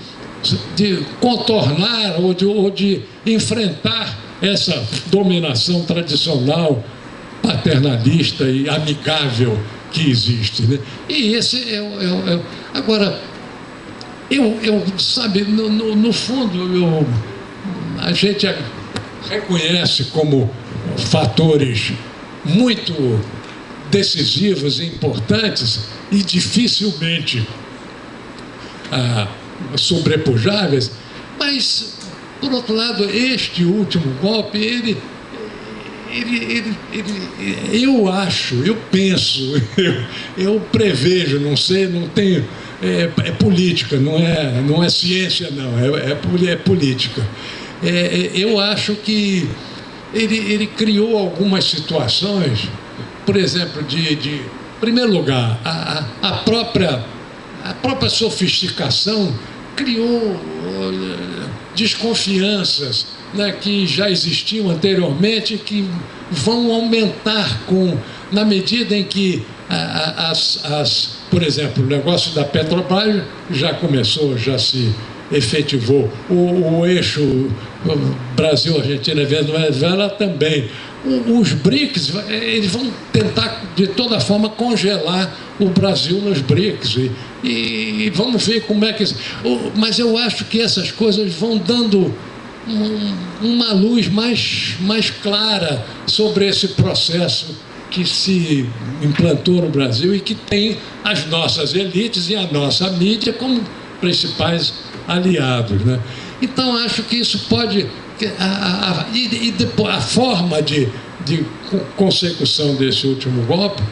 contornar ou de enfrentar essa dominação tradicional, paternalista e amigável que existe, né? E esse agora, sabe, no fundo, a gente reconhece como fatores muito decisivos e importantes e dificilmente sobrepujáveis, mas, por outro lado, este último golpe, eu penso, eu prevejo, não sei, não tenho... É política, não é ciência, não, é política. Eu acho que ele criou algumas situações, por exemplo, em primeiro lugar, a própria sofisticação criou desconfianças né, que já existiam anteriormente, que vão aumentar na medida em que por exemplo, o negócio da Petrobras já começou, já se efetivou, o eixo Brasil, Argentina, Venezuela também. Os BRICS, eles vão tentar de toda forma congelar o Brasil nos BRICS e vamos ver como é que... Mas eu acho que essas coisas vão dando uma luz mais clara sobre esse processo que se implantou no Brasil e que tem as nossas elites e a nossa mídia como principais aliados, né? Então, acho que isso pode... E depois, a forma de consecução desse último golpe,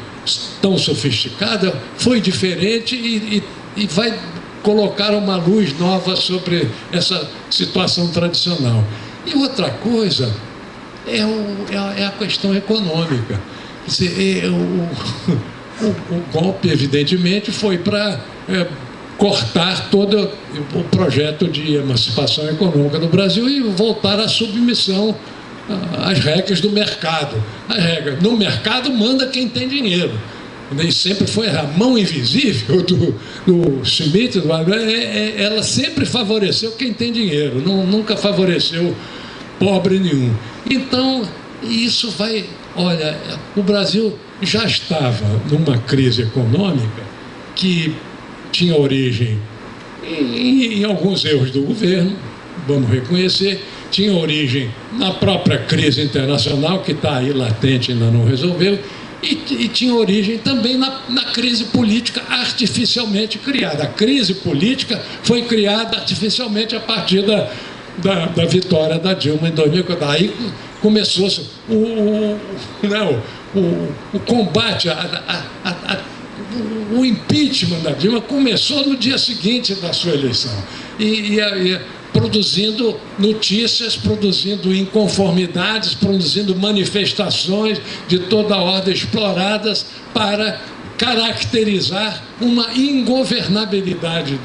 tão sofisticada, foi diferente e vai colocar uma luz nova sobre essa situação tradicional. E outra coisa é a questão econômica. O golpe, evidentemente, foi para cortar todo o projeto de emancipação econômica do Brasil e voltar à submissão às regras do mercado. No mercado manda quem tem dinheiro. E sempre foi a mão invisível do Schmidt, ela sempre favoreceu quem tem dinheiro, nunca favoreceu pobre nenhum. Então, isso vai... Olha, o Brasil já estava numa crise econômica que tinha origem em alguns erros do governo, vamos reconhecer, tinha origem na própria crise internacional, que está aí latente e ainda não resolveu, e tinha origem também na crise política artificialmente criada. A crise política foi criada artificialmente a partir da vitória da Dilma em 2004. Aí começou-se o combate, o impeachment da Dilma começou no dia seguinte da sua eleição. Produzindo notícias, produzindo inconformidades, produzindo manifestações de toda a ordem exploradas para caracterizar uma ingovernabilidade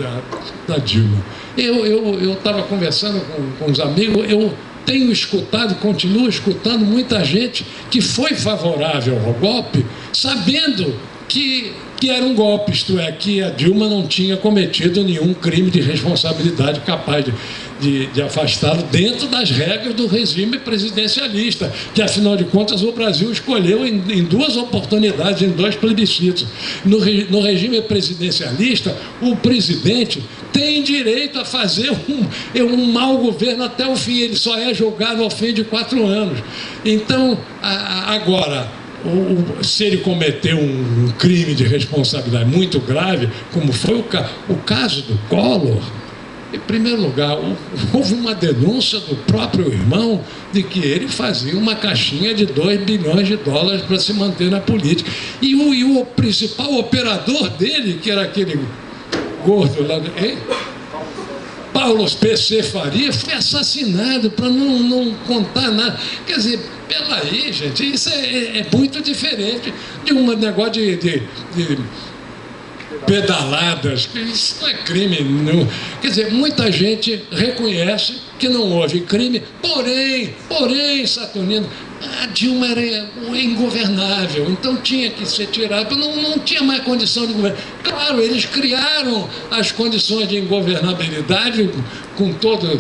da Dilma. Eu estava conversando com os amigos, eu tenho escutado, continuo escutando muita gente que foi favorável ao golpe, sabendo que era um golpe, isto é, que a Dilma não tinha cometido nenhum crime de responsabilidade capaz de afastá-lo dentro das regras do regime presidencialista, que afinal de contas o Brasil escolheu em duas oportunidades, em dois plebiscitos. No regime presidencialista, o presidente tem direito a fazer um mau governo até o fim, ele só é julgado ao fim de 4 anos. Então, agora, se ele cometeu um crime de responsabilidade muito grave, como foi o caso do Collor, em primeiro lugar, houve uma denúncia do próprio irmão de que ele fazia uma caixinha de 2 bilhões de dólares para se manter na política. E o principal operador dele, que era aquele gordo lá, Paulo PC Faria, foi assassinado para não contar nada. Quer dizer, pelaí, gente, isso é muito diferente de um negócio de pedaladas. Isso não é crime. Não. Quer dizer, muita gente reconhece que não houve crime, porém, Saturnino, a Dilma era ingovernável, então tinha que ser tirada, não tinha mais condição de governar. Claro, eles criaram as condições de ingovernabilidade com toda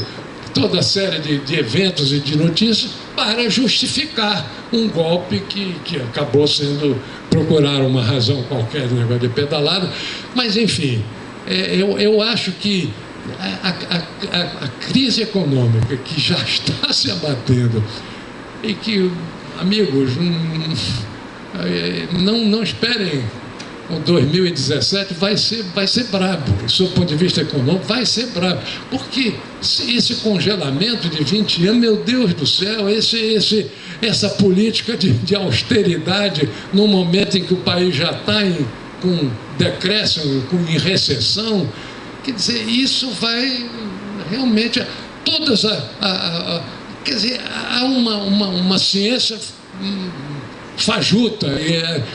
a série de eventos e de notícias para justificar um golpe que acabou sendo procurar uma razão qualquer do negócio de pedalado. Mas, enfim, eu acho que a crise econômica que já está se abatendo e que, amigos, não esperem o 2017, vai ser brabo, do seu ponto de vista econômico, vai ser brabo, porque esse congelamento de 20 anos, meu Deus do céu, essa política de austeridade no momento em que o país já está com decréscimo, em recessão, quer dizer, isso vai realmente, quer dizer, há uma ciência fajuta,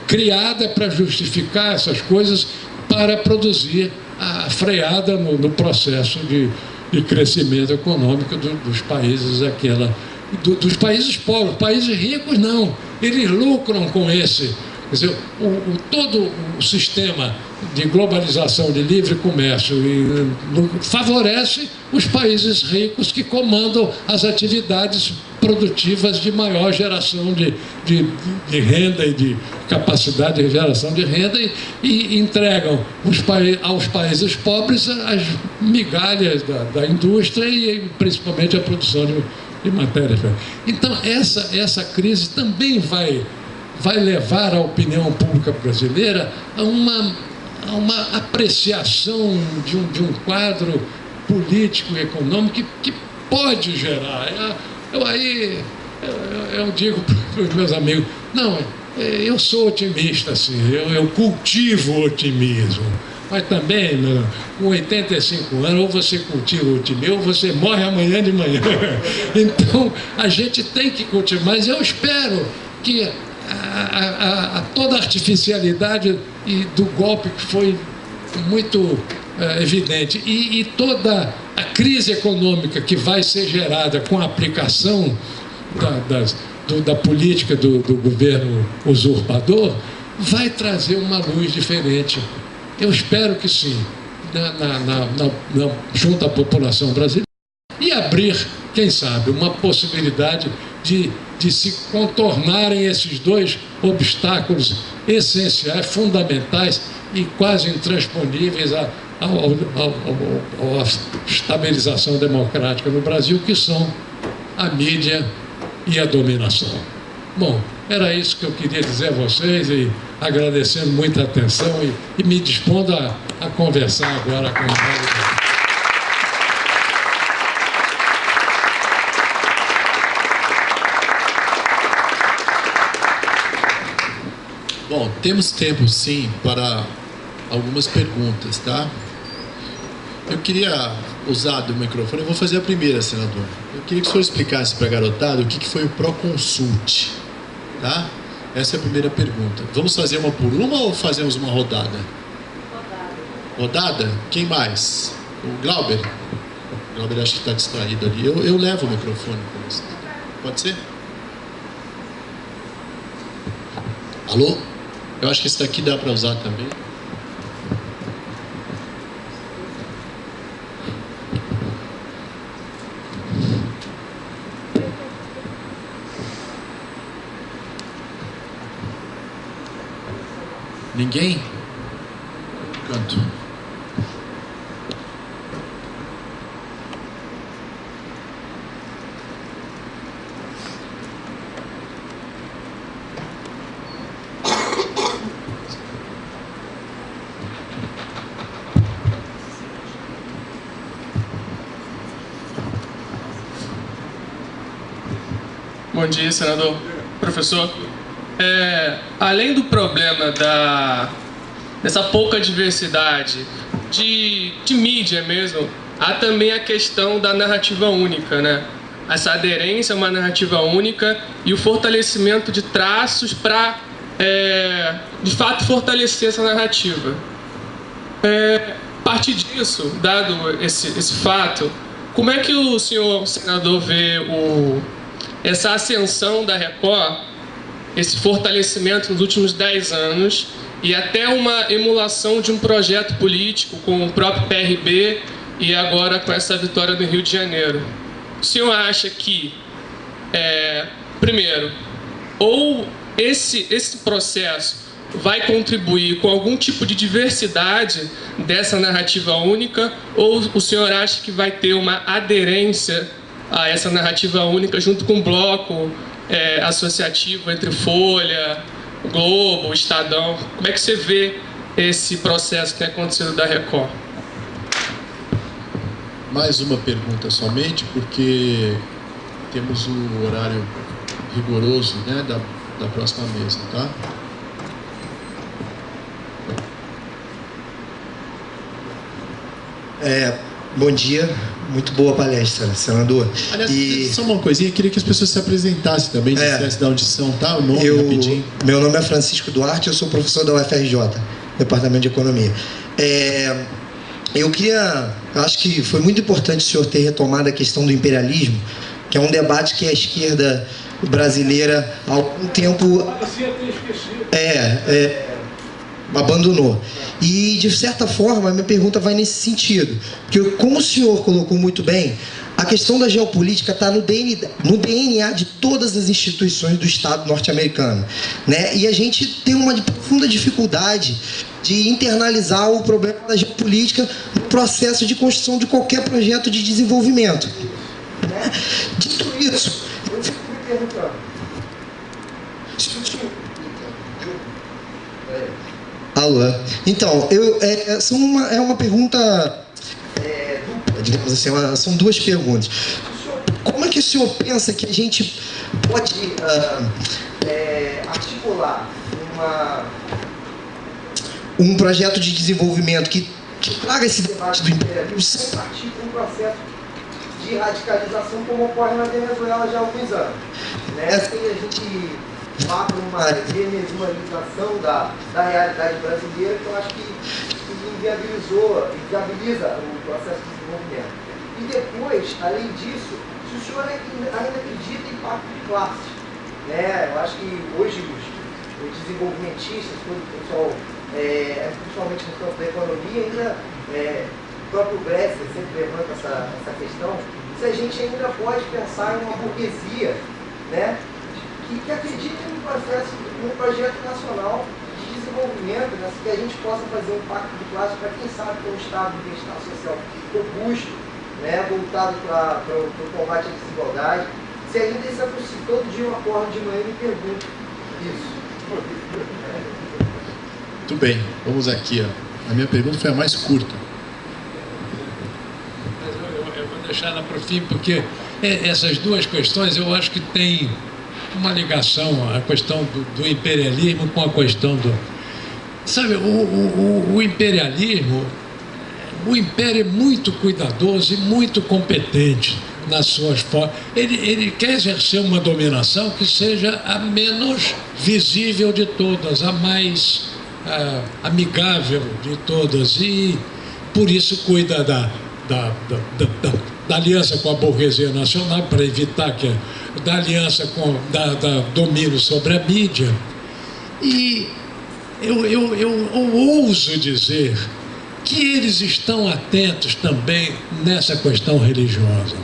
criada para justificar essas coisas, para produzir a freada no processo de crescimento econômico dos países dos países pobres. Países ricos não, eles lucram com esse. Quer dizer, todo o sistema de globalização, de livre comércio, favorece os países ricos que comandam as atividades produtivas de maior geração de renda e de capacidade de geração de renda e entregam aos países pobres as migalhas da indústria e principalmente a produção de matérias-primas. Então, essa crise também vai levar a opinião pública brasileira a uma apreciação de um quadro político e econômico que pode gerar. Eu digo para os meus amigos, não, eu sou otimista, assim, eu cultivo o otimismo. Mas também, com 85 anos, ou você cultiva o otimismo, ou você morre amanhã de manhã. Então, a gente tem que cultivar. Mas eu espero que toda a artificialidade do golpe que foi muito evidente e toda a crise econômica que vai ser gerada com a aplicação da política do governo usurpador vai trazer uma luz diferente. Eu espero que sim, junto à população brasileira, e abrir, quem sabe, uma possibilidade de se contornarem esses dois obstáculos essenciais, fundamentais e quase intransponíveis à estabilização democrática no Brasil, que são a mídia e a dominação. Bom, era isso que eu queria dizer a vocês, e agradecendo muita atenção e me dispondo a conversar agora com o Bom, temos tempo sim para algumas perguntas, tá? Eu queria usar do microfone, eu vou fazer a primeira, senador. Eu queria que o senhor explicasse para a garotada o que foi o Proconsult, tá? Essa é a primeira pergunta. Vamos fazer uma por uma ou fazemos uma rodada? Rodada? Quem mais? O Glauber? O Glauber acho que está distraído ali. Eu levo o microfone para você. Pode ser? Alô? Eu acho que esse daqui dá para usar também. Ninguém? Canto. Bom dia, senador. Professor, além do problema dessa pouca diversidade de mídia mesmo, há também a questão da narrativa única, né? Essa aderência a uma narrativa única e o fortalecimento de traços para, de fato, fortalecer essa narrativa. A partir disso, dado esse fato, como é que o senhor senador vê essa ascensão da Record, esse fortalecimento nos últimos 10 anos e até uma emulação de um projeto político com o próprio PRB e agora com essa vitória do Rio de Janeiro? O senhor acha que, primeiro, ou esse processo vai contribuir com algum tipo de diversidade dessa narrativa única, ou o senhor acha que vai ter uma aderência a essa narrativa única junto com um bloco associativo entre Folha, Globo, Estadão? Como é que você vê esse processo que tem acontecido da Record? Mais uma pergunta somente, porque temos o horário rigoroso, né, da próxima mesa, tá? Bom dia, muito boa palestra, senador. Aliás, só uma coisinha, queria que as pessoas se apresentassem também, dissessem da audição, tá? O nome, rapidinho. Meu nome é Francisco Duarte, eu sou professor da UFRJ, Departamento de Economia. Eu acho que foi muito importante o senhor ter retomado a questão do imperialismo, que é um debate que a esquerda brasileira há algum tempo abandonou. E, de certa forma, a minha pergunta vai nesse sentido. Porque, como o senhor colocou muito bem, a questão da geopolítica está no DNA de todas as instituições do Estado norte-americano, né? E a gente tem uma profunda dificuldade de internalizar o problema da geopolítica no processo de construção de qualquer projeto de desenvolvimento, né? Dito isso, eu fico me perguntando, alô? Então, é uma pergunta dupla, digamos assim, são duas perguntas. Como é que o senhor pensa que a gente pode articular um projeto de desenvolvimento que traga esse debate do imperialismo sem partir para um processo de radicalização como ocorre na Venezuela já há alguns anos, né? Sem a gente vá para uma venezuelização da realidade brasileira, que eu acho que inviabiliza o processo de desenvolvimento. E depois, além disso, se o senhor ainda acredita em pacto de classe, né? Eu acho que hoje os desenvolvimentistas, todo o pessoal, principalmente no campo da economia, ainda o próprio Bresser sempre levanta essa questão, se a gente ainda pode pensar em uma burguesia, né, que acredite num projeto nacional de desenvolvimento, né, que a gente possa fazer um pacto de classe para, quem sabe, ter um estado de bem-estar social robusto, né, voltado para o combate à desigualdade. Se ainda isso é possível, todo dia eu acordo de manhã e me pergunto isso. Muito bem, vamos aqui. A minha pergunta foi a mais curta. Eu vou deixar ela para o fim, porque essas duas questões eu acho que tem uma ligação, a questão do imperialismo com a questão do... Sabe, o imperialismo, o império é muito cuidadoso e muito competente nas suas formas. Ele quer exercer uma dominação que seja a menos visível de todas, a mais amigável de todas, e por isso cuida da aliança com a burguesia nacional, para evitar da aliança da domínio sobre a mídia. E eu ouso dizer que eles estão atentos também nessa questão religiosa.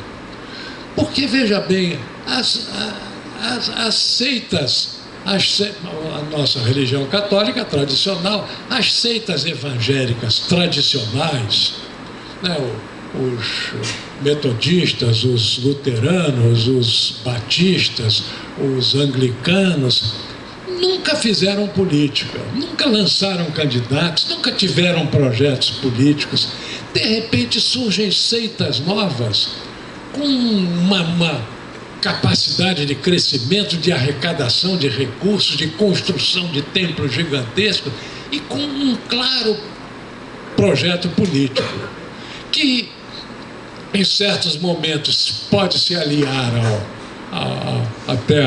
Porque, veja bem, as seitas, a nossa religião católica tradicional, as seitas evangélicas tradicionais, né, os metodistas, os luteranos, os batistas, os anglicanos, nunca fizeram política, nunca lançaram candidatos, nunca tiveram projetos políticos. De repente surgem seitas novas com uma capacidade de crescimento, de arrecadação de recursos, de construção de templos gigantescos e com um claro projeto político que, em certos momentos, pode se aliar até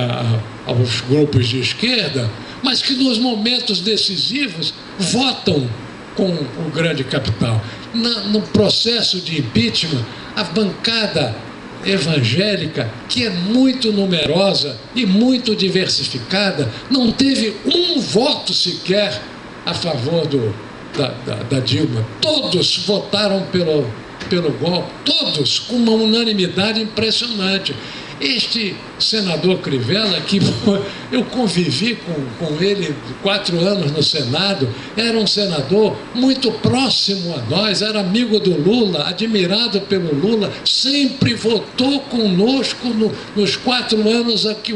aos grupos de esquerda, mas que nos momentos decisivos votam com o grande capital. No processo de impeachment, a bancada evangélica, que é muito numerosa e muito diversificada, não teve um voto sequer a favor da Dilma. Todos votaram pelo golpe, todos, com uma unanimidade impressionante. Este senador Crivella, que eu convivi com ele 4 anos no Senado, era um senador muito próximo a nós, era amigo do Lula, admirado pelo Lula, sempre votou conosco nos 4 anos aqui.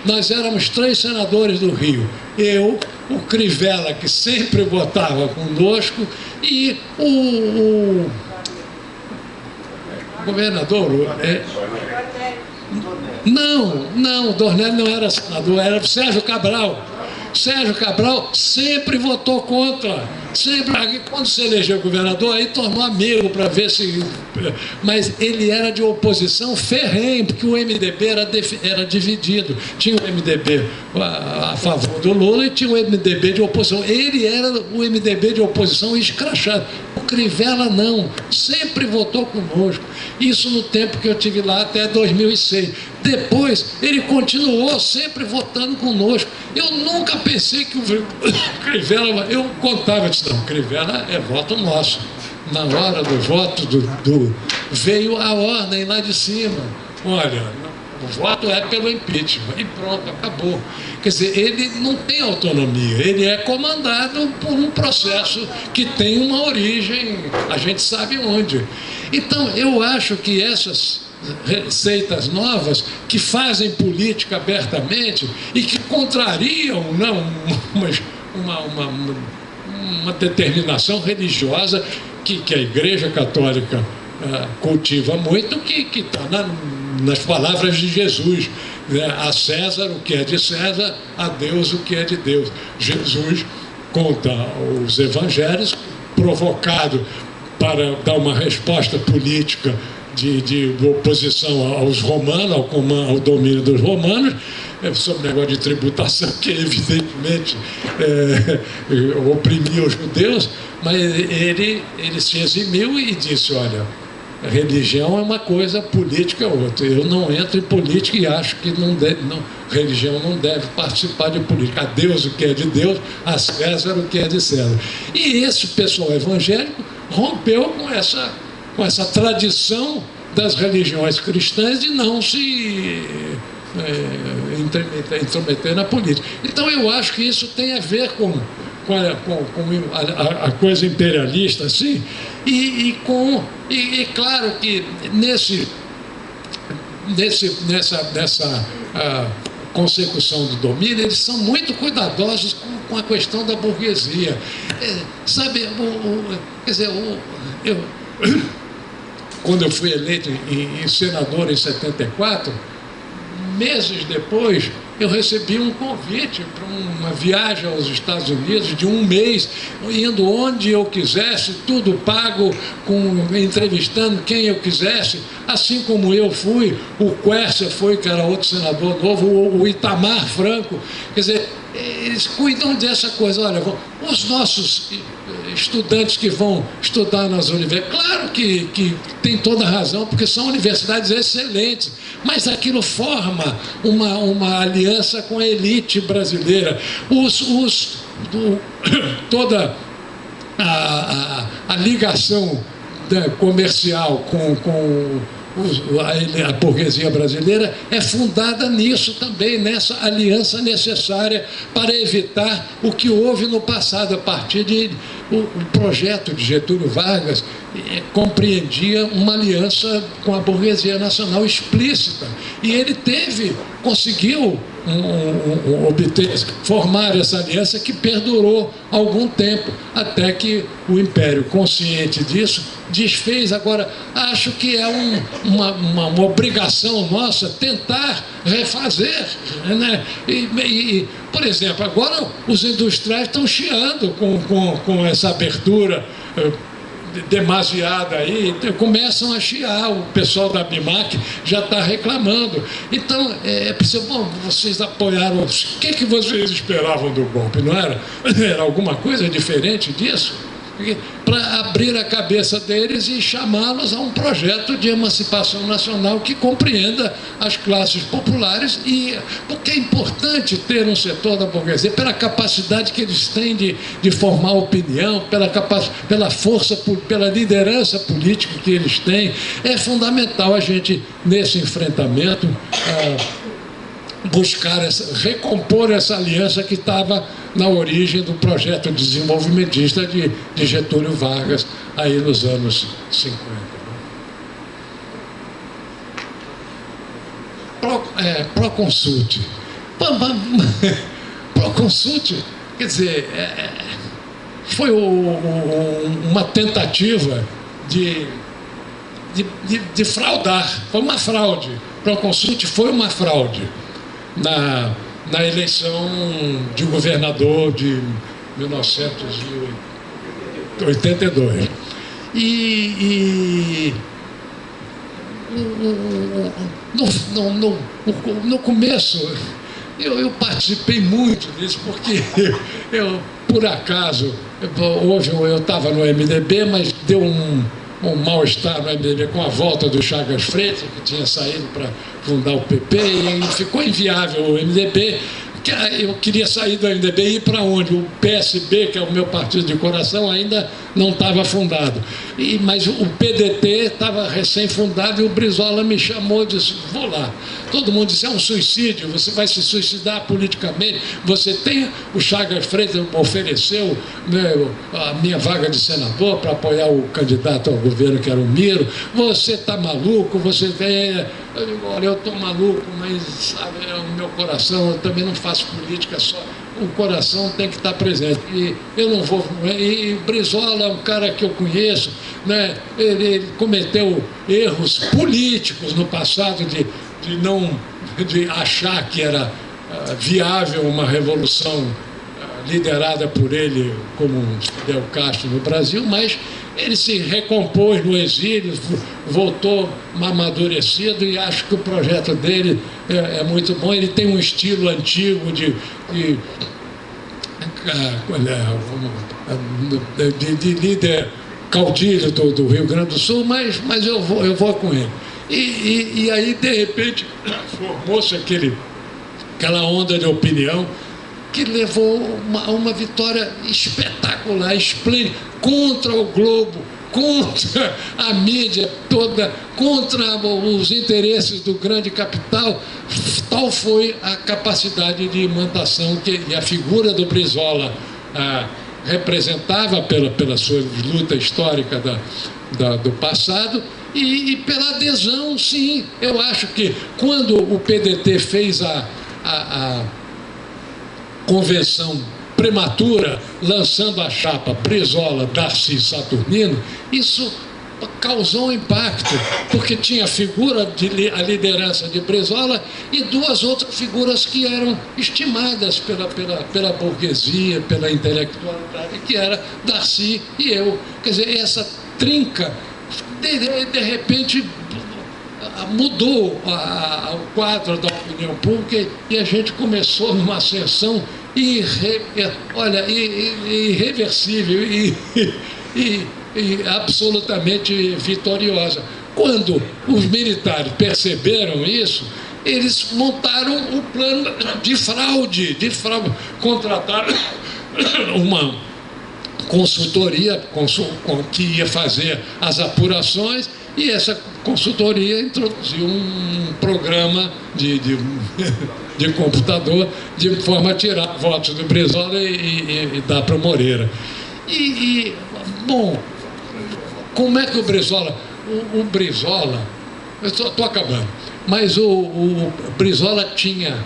Nós éramos 3 senadores do Rio. Eu, o Crivella, que sempre votava conosco, e o governador... Não, Dornelles não era senador, era Sérgio Cabral. Sérgio Cabral sempre votou contra. Sempre, quando se elegeu governador, aí tornou amigo para ver se... Mas ele era de oposição ferrenha, porque o MDB era dividido. Tinha o MDB a favor do Lula e tinha o MDB de oposição. Ele era o MDB de oposição escrachado. O Crivella não, sempre votou conosco. Isso no tempo que eu estive lá até 2006. Depois, ele continuou sempre votando conosco. Eu nunca pensei que o Crivella... Eu contava, disse, não, Crivella é voto nosso. Na hora do voto, veio a ordem lá de cima. Olha, o voto é pelo impeachment. E pronto, acabou. Quer dizer, ele não tem autonomia. Ele é comandado por um processo que tem uma origem, a gente sabe onde. Então, eu acho que essas receitas novas que fazem política abertamente e que contrariam uma determinação religiosa que a Igreja Católica cultiva muito, que está nas palavras de Jesus, né? A César o que é de César, a Deus o que é de Deus. Jesus conta os evangelhos provocado para dar uma resposta política de oposição aos romanos, ao domínio dos romanos, sobre o negócio de tributação, que evidentemente oprimia os judeus, mas ele se eximiu e disse, olha, a religião é uma coisa, política é outra. Eu não entro em política e acho que religião não deve participar de política. A Deus o que é de Deus, a César o que é de César. E esse pessoal evangélico rompeu com essa tradição das religiões cristãs de não se intrometer na política. Então eu acho que isso tem a ver com a coisa imperialista, assim, e claro que nessa consecução do domínio, eles são muito cuidadosos com a questão da burguesia. Sabe, quer dizer, quando eu fui eleito em senador em 74, meses depois, eu recebi um convite para uma viagem aos Estados Unidos de um mês, indo onde eu quisesse, tudo pago, entrevistando quem eu quisesse, assim como eu fui, o Quércia foi, que era outro senador novo, o Itamar Franco. Quer dizer, eles cuidam dessa coisa. Olha, os nossos estudantes que vão estudar nas universidades, claro que tem toda a razão, porque são universidades excelentes, mas aquilo forma uma aliança com a elite brasileira. Toda a ligação comercial com a burguesia brasileira é fundada nisso também, nessa aliança necessária para evitar o que houve no passado, a partir de o projeto de Getúlio Vargas compreendia uma aliança com a burguesia nacional explícita, e ele conseguiu formar essa aliança que perdurou algum tempo, até que o Império, consciente disso, desfez. Agora, acho que é uma obrigação nossa tentar refazer, né? Por exemplo, agora os industriais estão chiando com essa abertura demasiada aí, começam a chiar, o pessoal da BIMAC já está reclamando. Então, é preciso, bom, vocês apoiaram, o que vocês esperavam do golpe, não era? Era alguma coisa diferente disso? Para abrir a cabeça deles e chamá-los a um projeto de emancipação nacional que compreenda as classes populares, porque é importante ter um setor da burguesia pela capacidade que eles têm de formar opinião, pela força, pela liderança política que eles têm. É fundamental a gente, nesse enfrentamento, recompor essa aliança que estava na origem do projeto desenvolvimentista de Getúlio Vargas, aí nos anos 50. Proconsult. Proconsult, quer dizer, foi uma tentativa de fraudar, foi uma fraude. Proconsult foi uma fraude na eleição de governador de 1980. 82. No começo, eu participei muito disso, porque por acaso, eu estava no MDB, mas deu um mal-estar no MDB com a volta do Chagas Freitas, que tinha saído para fundar o PP, e ficou inviável o MDB. Eu queria sair do MDB e ir para onde? O PSB, que é o meu partido de coração, ainda não estava fundado. Mas o PDT estava recém-fundado e o Brizola me chamou e disse, vou lá. Todo mundo disse, é um suicídio, você vai se suicidar politicamente. Você tem... O Chagas Freitas me ofereceu, né, a minha vaga de senador para apoiar o candidato ao governo, que era o Miro. Você está maluco, você vem... Eu digo, olha, eu estou maluco, mas sabe, é o meu coração, eu também não faço política só. O coração tem que estar presente. E eu não vou... E Brizola é um cara que eu conheço, né? Ele cometeu erros políticos no passado de achar que era viável uma revolução liderada por ele, como Fidel Castro no Brasil, mas ele se recompôs no exílio, voltou amadurecido, e acho que o projeto dele é muito bom. Ele tem um estilo antigo de líder caudilho do Rio Grande do Sul, mas eu vou com ele. E aí, de repente, formou-se aquela onda de opinião que levou a uma vitória espetacular, esplêndida, contra o Globo, contra a mídia toda, contra os interesses do grande capital. Tal foi a capacidade de imantação e a figura do Brizola representava pela sua luta histórica do passado e pela adesão, sim. Eu acho que quando o PDT fez a convenção prematura, lançando a chapa Brizola, Darcy, Saturnino, isso causou um impacto, porque tinha a liderança de Brizola e duas outras figuras que eram estimadas pela burguesia, pela intelectualidade, que era Darcy e eu. Quer dizer, essa trinca, de repente, mudou o quadro da opinião pública e a gente começou numa ascensão irreversível e absolutamente vitoriosa. Quando os militares perceberam isso, eles montaram um plano de fraude, contrataram uma consultoria que ia fazer as apurações, e essa consultoria introduziu um programa de computador de forma a tirar votos do Brizola e dar para o Moreira. Bom, como é que o Brizola... O Brizola... Eu estou acabando. Mas o Brizola tinha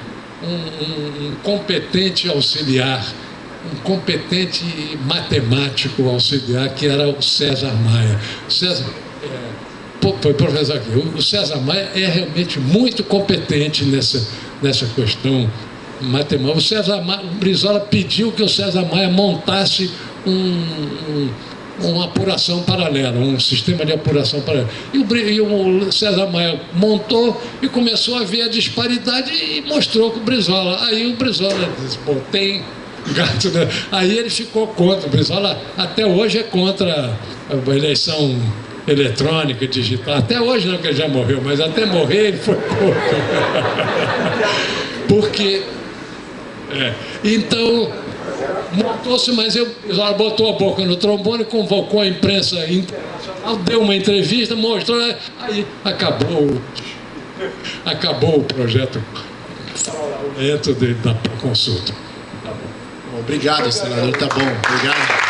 um competente auxiliar, um competente matemático auxiliar, que era o César Maia. Foi professor aqui. O César Maia é realmente muito competente nessa questão matemática. O Brizola pediu que o César Maia montasse uma apuração paralela, um sistema de apuração paralela. E o César Maia montou e começou a ver a disparidade e mostrou com o Brizola. Aí o Brizola disse, pô, tem gato, né? Aí ele ficou contra. O Brizola até hoje é contra a eleição eletrônica, digital. Até hoje não, que ele já morreu, mas até morrer ele foi contra. Porque... Então, montou-se, mas ele botou a boca no trombone, convocou a imprensa internacional, deu uma entrevista, mostrou, aí acabou o projeto da consulta. Tá bom. Obrigado, senador, tá bom. Obrigado.